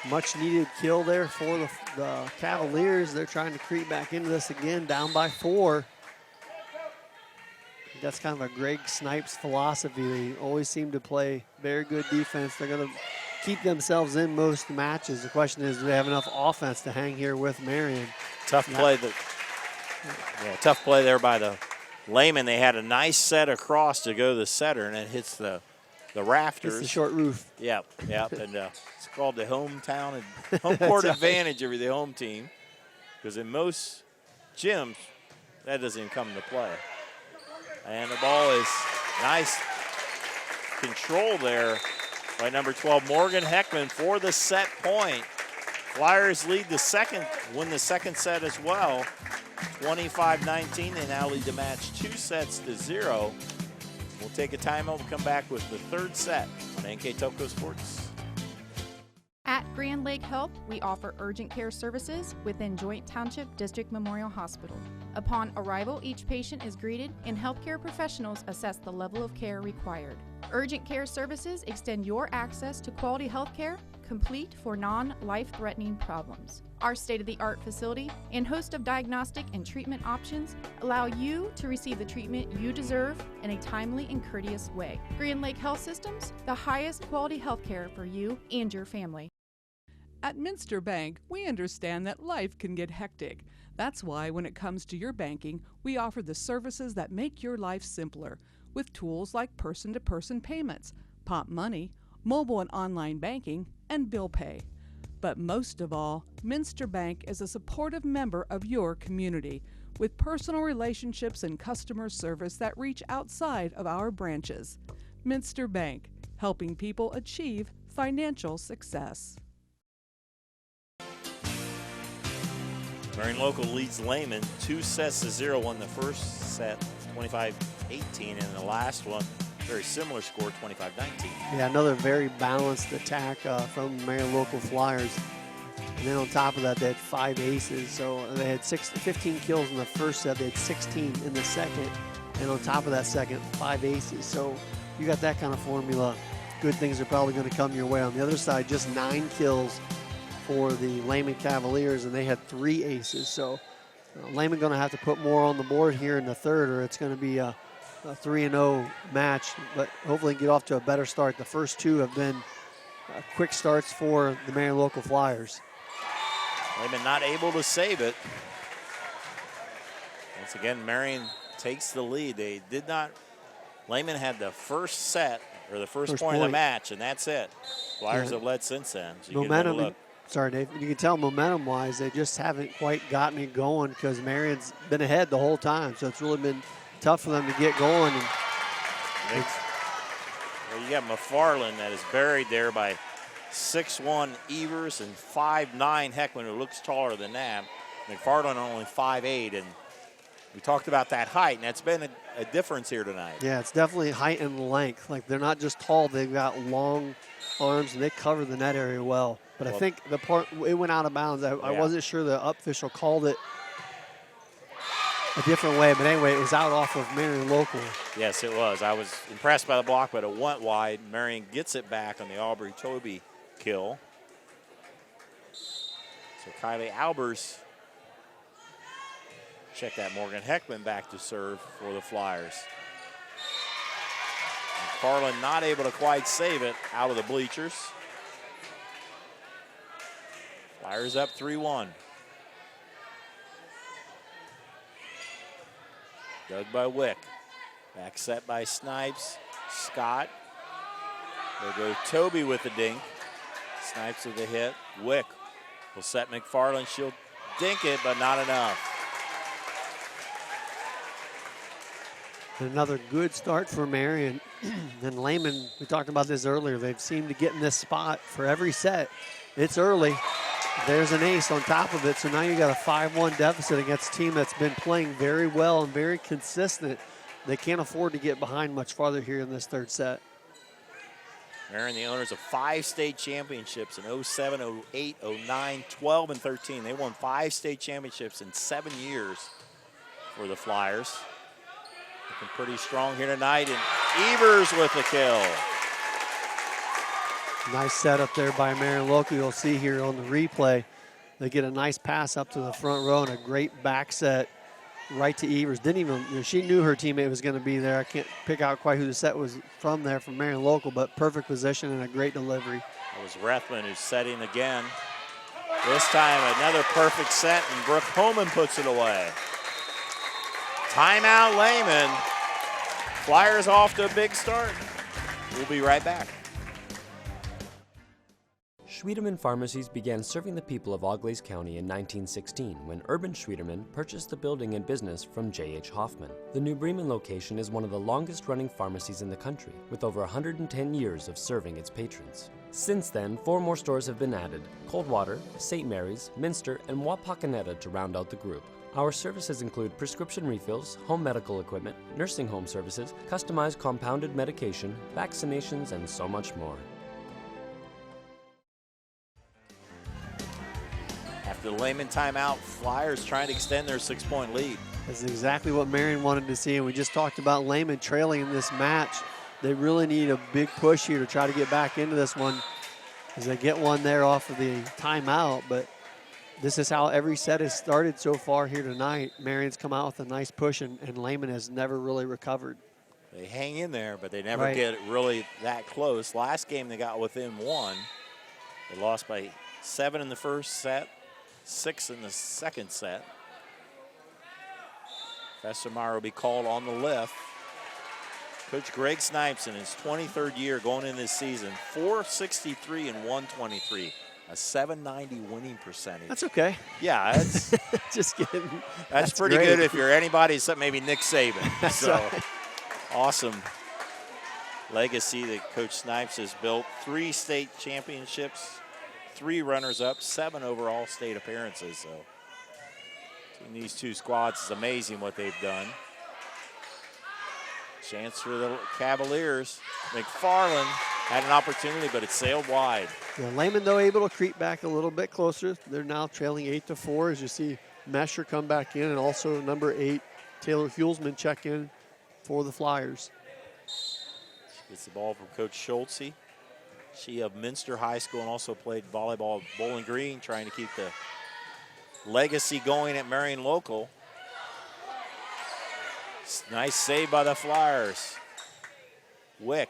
Speaker 2: Much needed kill there for the Cavaliers. They're trying to creep back into this again, down by 4. That's kind of a Greg Snipes philosophy. They always seem to play very good defense. They're going to keep themselves in most matches. The question is, do they have enough offense to hang here with Marion?
Speaker 1: Tough play. Tough play there by the Lehman. They had a nice set across to go to the setter, and it hits the rafters.
Speaker 2: It's the short roof.
Speaker 1: Yep. And it's called the home court advantage over the home team, because in most gyms, that doesn't even come into play. And the ball is nice control there by number 12, Morgan Heckman, for the set point. Flyers lead win the second set as well. 25-19, they now lead the match 2-0. We'll take a timeout. We'll come back with the third set on NKTelco Sports.
Speaker 10: At Grand Lake Health, we offer urgent care services within Joint Township District Memorial Hospital. Upon arrival, each patient is greeted and healthcare professionals assess the level of care required. Urgent care services extend your access to quality health care, complete for non-life-threatening problems. Our state-of-the-art facility and host of diagnostic and treatment options allow you to receive the treatment you deserve in a timely and courteous way. Grand Lake Health Systems, the highest quality health care for you and your family.
Speaker 15: At Minster Bank, we understand that life can get hectic. That's why when it comes to your banking, we offer the services that make your life simpler, with tools like person-to-person payments, Pop Money, mobile and online banking, and bill pay. But most of all, Minster Bank is a supportive member of your community, with personal relationships and customer service that reach outside of our branches. Minster Bank, helping people achieve financial success.
Speaker 1: Marion Local leads Lehman 2-0, won the first set 25-18, and the last one, very similar score, 25-19.
Speaker 2: Yeah, another very balanced attack from the Marion Local Flyers. And then on top of that, they had 5 aces. So they had 15 kills in the first set. They had 16 in the second. And on top of that second, 5 aces. So you got that kind of formula. Good things are probably going to come your way. On the other side, just 9 kills for the Lehman Cavaliers, and they had 3 aces. So Lehman going to have to put more on the board here in the third, or it's going to be a 3-0 match, but hopefully get off to a better start. The first 2 have been quick starts for the Marion Local Flyers.
Speaker 1: Lehman not able to save it. Once again, Marion takes the lead. They did not. Lehman had the first set, or the first point of the match, and that's it. Flyers have led since then. So
Speaker 2: momentum. Sorry, Dave. You can tell momentum-wise, they just haven't quite gotten it going because Marion's been ahead the whole time. So it's really been tough for them to get going. And
Speaker 1: well, you got McFarland that is buried there by 6'1" Evers and 5'9" Heckman, who looks taller than that. McFarland only 5'8", and we talked about that height, and that's been a difference here tonight.
Speaker 2: Yeah, it's definitely height and length. Like, they're not just tall, they've got long arms, and they cover the net area well. But I think the part, it went out of bounds. I wasn't sure the official called it a different way, but anyway, it was out off of Marion Local.
Speaker 1: Yes, it was. I was impressed by the block, but it went wide. Marion gets it back on the Aubrey-Toby kill. So Kylie Albers, check that, Morgan Heckman back to serve for the Flyers. And Carlin not able to quite save it out of the bleachers. Flyers up 3-1. Dug by Wick. Back set by Snipes. Scott. They'll go Toby with the dink. Snipes with the hit. Wick will set McFarland. She'll dink it, but not enough.
Speaker 2: Another good start for Marion. And Lehman, we talked about this earlier, they've seemed to get in this spot for every set. It's early. There's an ace on top of it, so now you got a 5-1 deficit against a team that's been playing very well and very consistent. They can't afford to get behind much farther here in this third set.
Speaker 1: Marion, the owners of 5 state championships in 07, 08, 09, 12, and 13. They won 5 state championships in 7 years for the Flyers. Looking pretty strong here tonight, and Evers with the kill.
Speaker 2: Nice setup there by Marion Local. You'll see here on the replay, they get a nice pass up to the front row and a great back set right to Evers. Didn't even, she knew her teammate was going to be there. I can't pick out quite who the set was from there from Marion Local, but perfect position and a great delivery.
Speaker 1: It was Rethman who's setting again. This time another perfect set, and Brooke Homan puts it away. Timeout Lehman. Flyers off to a big start. We'll be right back.
Speaker 9: Schwiedemann Pharmacies began serving the people of Auglaize County in 1916 when Urban Schwiedemann purchased the building and business from J.H. Hoffman. The New Bremen location is one of the longest-running pharmacies in the country, with over 110 years of serving its patrons. Since then, 4 more stores have been added: Coldwater, St. Mary's, Minster, and Wapakoneta to round out the group. Our services include prescription refills, home medical equipment, nursing home services, customized compounded medication, vaccinations, and so much more.
Speaker 1: After the Lehman timeout, Flyers trying to extend their 6-point lead.
Speaker 2: That's exactly what Marion wanted to see, and we just talked about Lehman trailing in this match. They really need a big push here to try to get back into this one as they get one there off of the timeout, but this is how every set has started so far here tonight. Marion's come out with a nice push, and Lehman has never really recovered.
Speaker 1: They hang in there, but they never get really that close. Last game they got within 1. They lost by 7 in the first set, 6 in the second set. Fessermeyer will be called on the lift. Coach Greg Snipes in his 23rd year going in this season, 463 and 123, a 790 winning percentage.
Speaker 2: That's okay.
Speaker 1: Yeah, that's
Speaker 2: just kidding.
Speaker 1: That's pretty
Speaker 2: great.
Speaker 1: good if you're anybody except maybe Nick Saban. So
Speaker 2: right.
Speaker 1: Awesome legacy that Coach Snipes has built. 3 state championships, 3 runners-up, 7 overall state appearances. So between these 2 squads, it's amazing what they've done. Chance for the Cavaliers. McFarland had an opportunity, but it sailed wide.
Speaker 2: Yeah, Lehman, though, able to creep back a little bit closer. They're now trailing 8-4 as you see Mesher come back in, and also number 8, Taylor Hulsman, check in for the Flyers.
Speaker 1: Gets the ball from Coach Schultze. She of Minster High School and also played volleyball at Bowling Green, trying to keep the legacy going at Marion Local. Nice save by the Flyers. Wick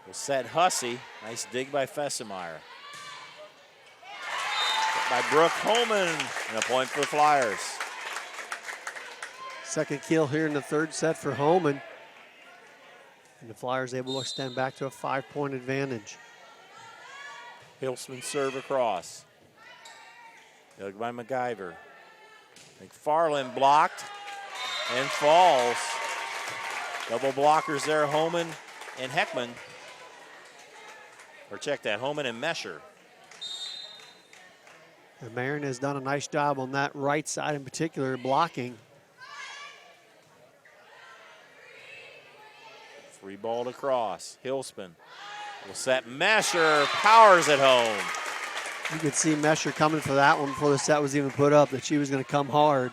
Speaker 1: will set Hussey. Nice dig by Fessemeyer. By Brooke Holman, and a point for the Flyers.
Speaker 2: Second kill here in the third set for Holman. And the Flyers able to extend back to a 5-point advantage.
Speaker 1: Hilsman serve across. Dug by MacGyver. McFarland blocked and falls. Double blockers there, Holman and Heckman. Or check that, Holman and Mesher.
Speaker 2: And Marion has done a nice job on that right side in particular, blocking.
Speaker 1: Free ball across. Hilsman will set Mesher, powers it home.
Speaker 2: You could see Mesher coming for that one before the set was even put up, that she was going to come hard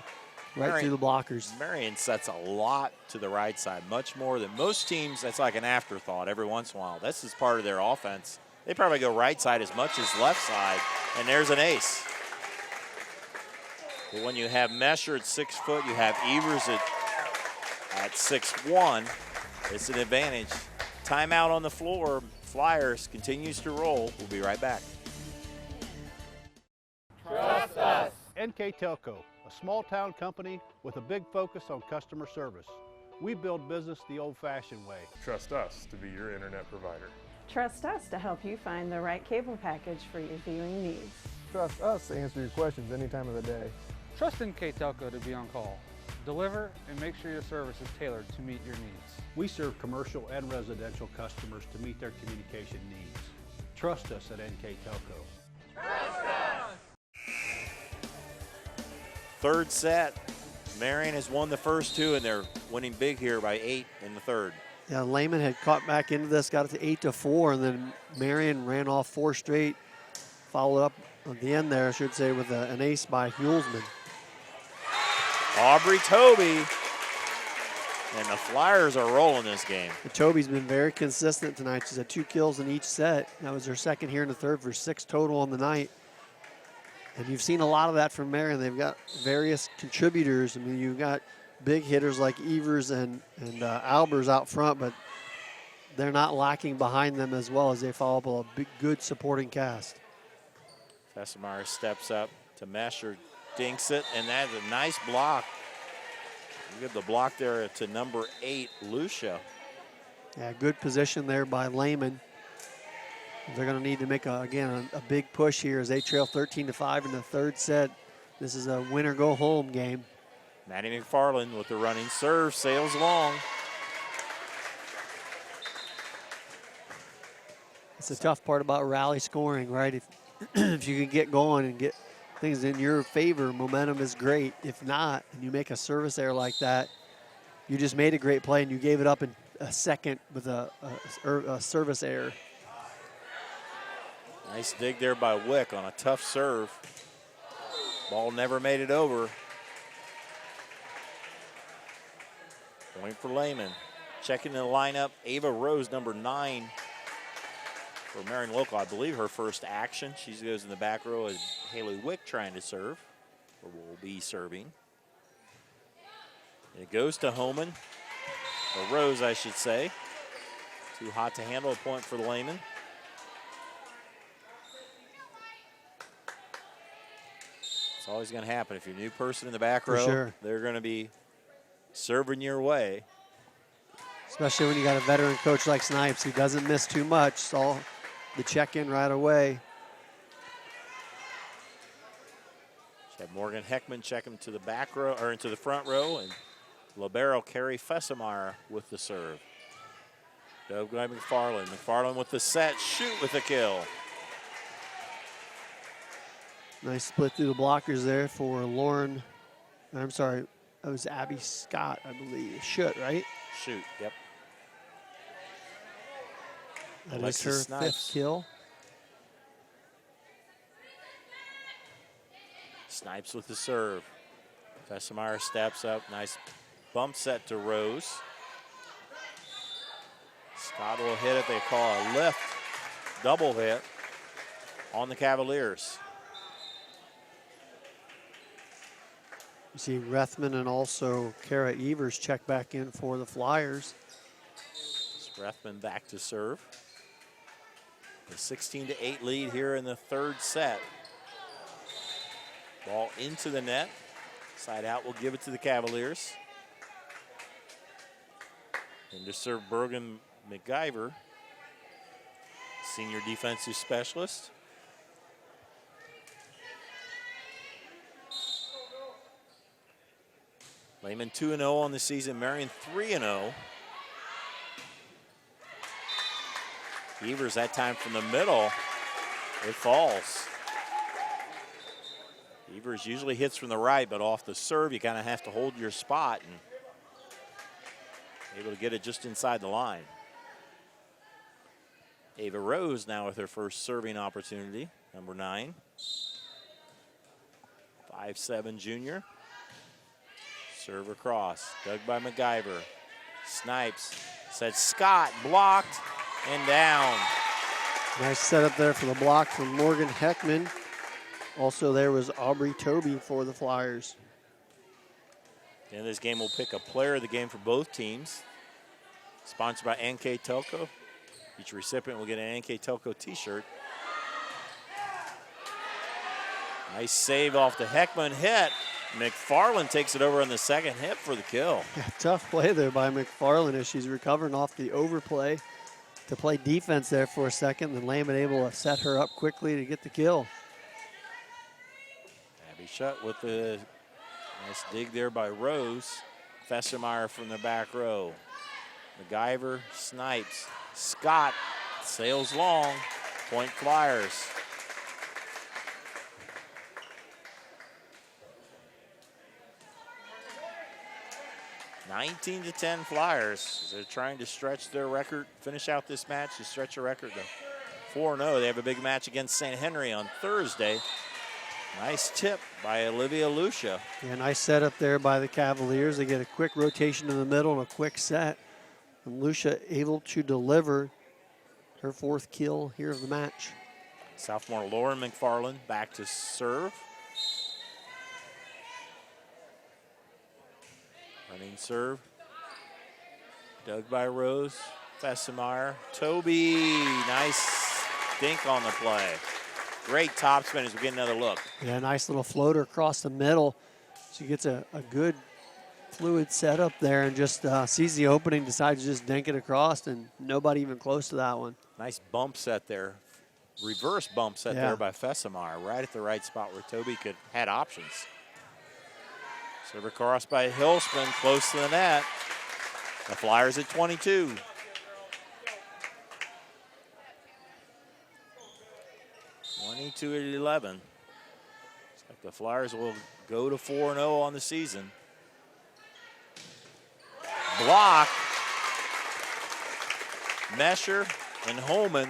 Speaker 2: right through the blockers.
Speaker 1: Marion sets a lot to the right side, much more than most teams. That's like an afterthought every once in a while. This is part of their offense. They probably go right side as much as left side, and there's an ace. But when you have Mesher at 6 foot, you have Evers at 6'1", it's an advantage. Timeout on the floor. Flyers continues to roll. We'll be right back.
Speaker 16: Trust us. NKTelco, a small-town company with a big focus on customer service. We build business the old-fashioned way.
Speaker 5: Trust us to be your internet provider.
Speaker 17: Trust us to help you find the right cable package for your viewing needs.
Speaker 18: Trust us to answer your questions any time of the day.
Speaker 19: Trust NKTelco to be on call. Deliver and make sure your service is tailored to meet your needs.
Speaker 16: We serve commercial and residential customers to meet their communication needs. Trust us at NKTelco.
Speaker 11: Trust us!
Speaker 1: Third set. Marion has won the first 2, and they're winning big here by 8 in the third.
Speaker 2: Yeah, Lehman had caught back into this, got it to 8-4, and then Marion ran off 4 straight. Followed up at the end there, I should say, with an ace by Hulsman.
Speaker 1: Aubrey Toby And the Flyers are rolling this game.
Speaker 2: And Toby's been very consistent tonight. She's had 2 kills in each set. That was her second here in the third for 6 total on the night. And you've seen a lot of that from Marion. They've got various contributors. I mean, you've got big hitters like Evers and Albers out front, but they're not lacking behind them as well as they follow up a big, good supporting cast.
Speaker 1: Fessemeyer steps up to Mesher, dinks it, and that's a nice block. You get the block there to number 8, Lucia.
Speaker 2: Yeah, good position there by Lehman. They're going to need to make, a big push here as they trail 13-5 in the third set. This is a win-or-go-home game.
Speaker 1: Maddie McFarland with the running serve, sails long.
Speaker 2: It's the tough part about rally scoring, right? If you can get going and get things in your favor, momentum is great. If not, and you make a service error like that, you just made a great play and you gave it up in a second with a service error.
Speaker 1: Nice dig there by Wick on a tough serve. Ball never made it over. Point for Lehman. Checking the lineup, Ava Rose, number 9 for Marion Local. I believe her first action. She goes in the back row as Haley Wick trying to serve, or will be serving. It goes to Homan, or Rose, I should say. Too hot to handle, a point for the Lehman. It's always going to happen. If you're a new person in the back row,
Speaker 2: sure,
Speaker 1: they're going to be serving your way.
Speaker 2: Especially when you got a veteran coach like Snipes. He doesn't miss too much. Saw the check-in right away.
Speaker 1: She had Morgan Heckman check him to the back row, or into the front row, and libero Carrie Fessemeyer with the serve. Doug by McFarland. McFarland with the set, shoot with the kill.
Speaker 2: Nice split through the blockers there for Lauren. I'm sorry, that was Abby Scott, I believe. Shoot, right?
Speaker 1: Shoot, yep.
Speaker 2: That
Speaker 1: Alexis
Speaker 2: is her
Speaker 1: Snipes.
Speaker 2: 5th kill.
Speaker 1: Snipes with the serve. Fessemeyer steps up. Nice bump set to Rose. Scott will hit it. They call a lift double hit on the Cavaliers.
Speaker 2: You see Rethman and also Kara Evers check back in for the Flyers.
Speaker 1: Rethman back to serve. The 16-8 lead here in the third set. Ball into the net. Side out will give it to the Cavaliers. And to serve Bergen McGyver, senior defensive specialist. Lehman 2-0 on the season, Marion 3-0. Evers that time from the middle, it falls. Evers usually hits from the right, but off the serve, you kind of have to hold your spot and able to get it just inside the line. Ava Rose now with her first serving opportunity, number 9. 5'7" junior. Serve across, dug by McGyver. Snipes, said Scott, blocked and down.
Speaker 2: Nice setup there for the block from Morgan Heckman. Also there was Aubrey Toby for the Flyers.
Speaker 1: And this game will pick a player of the game for both teams. Sponsored by NKTelco. Each recipient will get an NKTelco t-shirt. Nice save off the Heckman hit. McFarland takes it over on the second hit for the kill.
Speaker 2: Yeah, tough play there by McFarland as she's recovering off the overplay to play defense there for a second. Then Lehman able to set her up quickly to get the kill.
Speaker 1: Abby Shutt with the nice dig there by Rose. Fessemeyer from the back row. McGyver, Snipes, Scott sails long. Point Flyers. (19-10) Flyers. They're trying to stretch their record, finish out this match to stretch a record to 4-0. They have a big match against St. Henry on Thursday. Nice tip by Olivia Lucia.
Speaker 2: Yeah, nice setup there by the Cavaliers. They get a quick rotation in the middle and a quick set. And Lucia able to deliver her 4th kill here of the match.
Speaker 1: Sophomore Lauren McFarland back to serve. Running serve. Dug by Rose. Fessemeyer. Toby, nice dink on the play. Great topspin as we get another look.
Speaker 2: Yeah, nice little floater across the middle. She gets a good fluid setup there and just sees the opening, decides to just dink it across, and nobody even close to that one.
Speaker 1: Nice bump set there. Reverse bump set there by Fessemeyer, right at the right spot where Toby had options. Serve across by Hilsman, close to the net. The Flyers at 22. At 11. Looks like the Flyers will go to 4-0 on the season. Block. Mesher and Holman.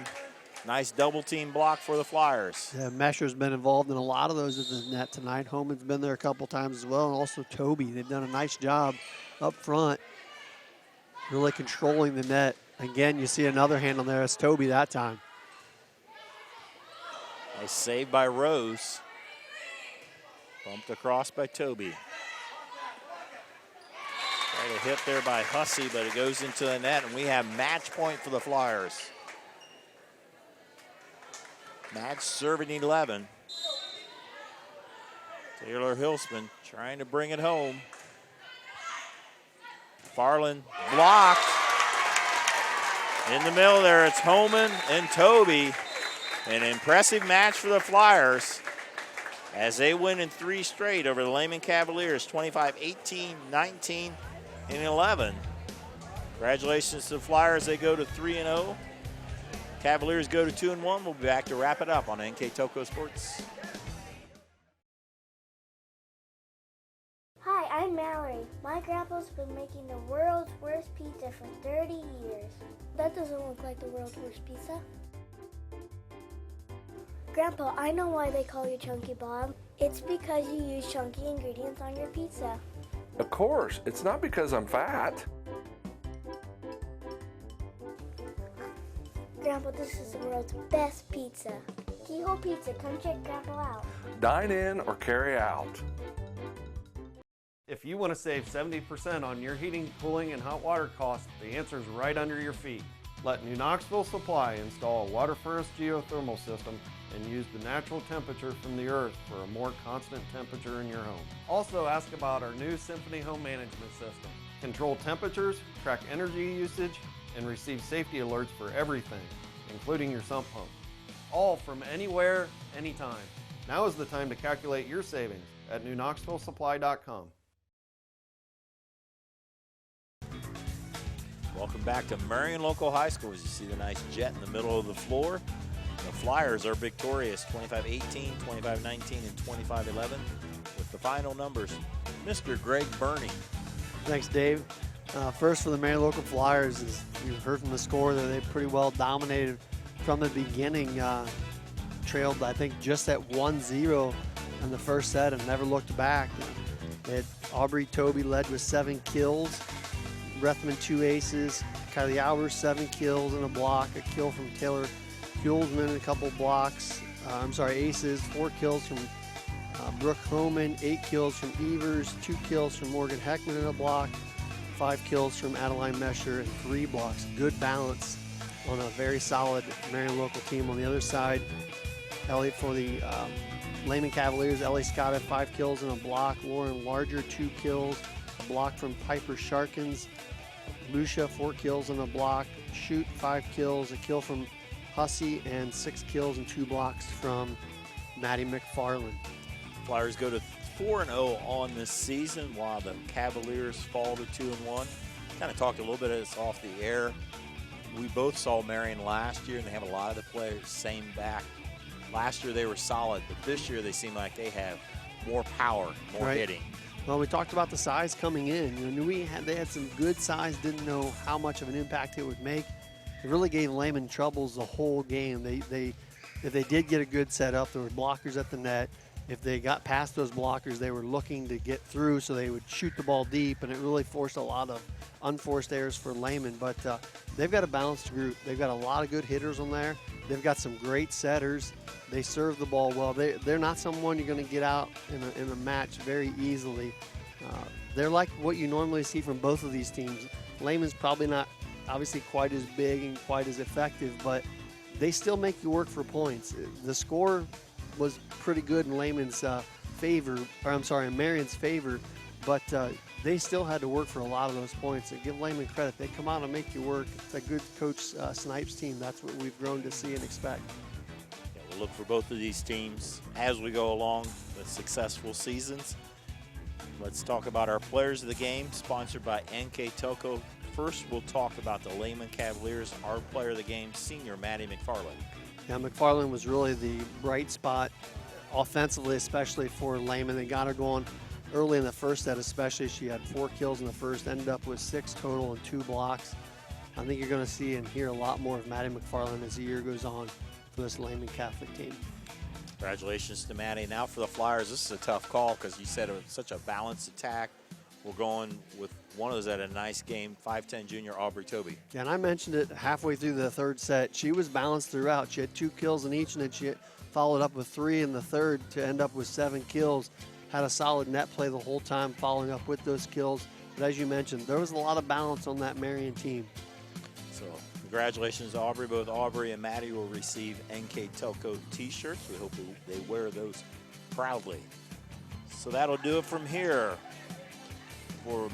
Speaker 1: Nice double team block for the Flyers.
Speaker 2: Yeah, Mesher's been involved in a lot of those at the net tonight. Holman's been there a couple times as well, and also Toby. They've done a nice job up front, really controlling the net. Again, you see another hand on there. It's Toby that time.
Speaker 1: Nice save by Rose. Bumped across by Toby. Tried a hit there by Hussey, but it goes into the net, and we have match point for the Flyers. Match serving 11. Taylor Hilsman trying to bring it home. Farland blocked. In the middle there, it's Holman and Toby. An impressive match for the Flyers as they win in 3 straight over the Lehman Cavaliers, 25-18, 19, and 11. Congratulations to the Flyers. They go to 3-0. Cavaliers go to 2-1. We'll be back to wrap it up on NKTelco Sports.
Speaker 20: Hi, I'm Mallory. My grandpa's been making the world's worst pizza for 30 years. That doesn't look like the world's worst pizza. Grandpa, I know why they call you Chunky Bob. It's because you use chunky ingredients on your pizza.
Speaker 21: Of course, it's not because I'm fat.
Speaker 20: Grandpa, this is the world's best pizza. Keyhole Pizza, come check Grandpa out.
Speaker 21: Dine in or carry out.
Speaker 14: If you want to save 70% on your heating, cooling, and hot water costs, the answer is right under your feet. Let New Knoxville Supply install a water furnace geothermal system and use the natural temperature from the earth for a more constant temperature in your home. Also ask about our new Symphony Home Management System. Control temperatures, track energy usage, and receive safety alerts for everything, including your sump pump. All from anywhere, anytime. Now is the time to calculate your savings at newknoxvillesupply.com.
Speaker 1: Welcome back to Marion Local High School. As you see the nice jet in the middle of the floor. The Flyers are victorious, 25-18, 25-19, and 25-11. With the final numbers, Mr. Greg Burney.
Speaker 2: Thanks, Dave. First for the Marion Local Flyers, as you heard from the score, that they pretty well dominated from the beginning. Trailed, I think, just at 1-0 in the first set and never looked back. Aubrey Toby led with 7 kills. Rethman 2 aces. Kylie Albers 7 kills and a block. A kill from Taylor Hulsman and a couple blocks. Aces. 4 kills from Brooke Homan. 8 kills from Evers. 2 kills from Morgan Heckman and a block. 5 kills from Adeline Mesher and 3 blocks. Good balance on a very solid Marion Local team. On the other side, Elliott for the Lehman Cavaliers. Ellie Scott had 5 kills and a block. Lauren Larger 2 kills. A block from Piper Sharkins. Lucia 4 kills and a block. Shoot 5 kills. A kill from Hussey and 6 kills and 2 blocks from Maddie McFarland.
Speaker 1: Flyers go to 4-0 on this season while the Cavaliers fall to 2-1. Kind of talked a little bit of this off the air. We both saw Marion last year, and they have a lot of the players same back. Last year they were solid, but this year they seem like they have more power, more hitting.
Speaker 2: Well, we talked about the size coming in. You know, they had some good size, didn't know how much of an impact it would make. It really gave Lehman troubles the whole game. If they did get a good setup, there were blockers at the net. if they got past those blockers, they were looking to get through, so they would shoot the ball deep, and it really forced a lot of unforced errors for Lehman. But they've got a balanced group. They've got a lot of good hitters on there. They've got some great setters. They serve the ball well. They're not someone you're going to get out in a match very easily. They're like what you normally see from both of these teams. Lehman's probably not obviously quite as big and quite as effective, but they still make you work for points. The score was pretty good in Lehman's favor, or I'm sorry, in Marion's favor, but they still had to work for a lot of those points. And give Lehman credit. They come out and make you work. It's a good Coach Snipes team. That's what we've grown to see and expect.
Speaker 1: Yeah, we'll look for both of these teams as we go along with successful seasons. Let's talk about our players of the game, sponsored by NKTelco. First, we'll talk about the Lehman Cavaliers. Our player of the game, senior Maddie McFarland.
Speaker 2: Yeah, McFarland was really the bright spot offensively, especially for Lehman. They got her going early in the first set, especially. She had 4 kills in the first, ended up with 6 total and 2 blocks. I think you're going to see and hear a lot more of Maddie McFarland as the year goes on for this Lehman Catholic team.
Speaker 1: Congratulations to Maddie. Now for the Flyers, this is a tough call because you said it was such a balanced attack. We're going with one of those at a nice game, 5'10" junior Aubrey Toby.
Speaker 2: Yeah, and I mentioned it halfway through the third set. She was balanced throughout. She had 2 kills in each, and then she followed up with 3 in the third to end up with 7 kills. Had a solid net play the whole time, following up with those kills. But as you mentioned, there was a lot of balance on that Marion team.
Speaker 1: So congratulations to Aubrey. Both Aubrey and Maddie will receive NKTelco t-shirts. We hope they wear those proudly. So that'll do it from here. For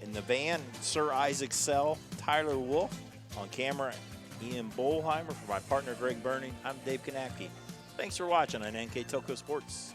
Speaker 1: in the van, Sir Isaac Sell, Tyler Wolf. On camera, Ian Bolheimer. For my partner, Greg Burney, I'm Dave Kanapke. Thanks for watching on NKTelco Sports.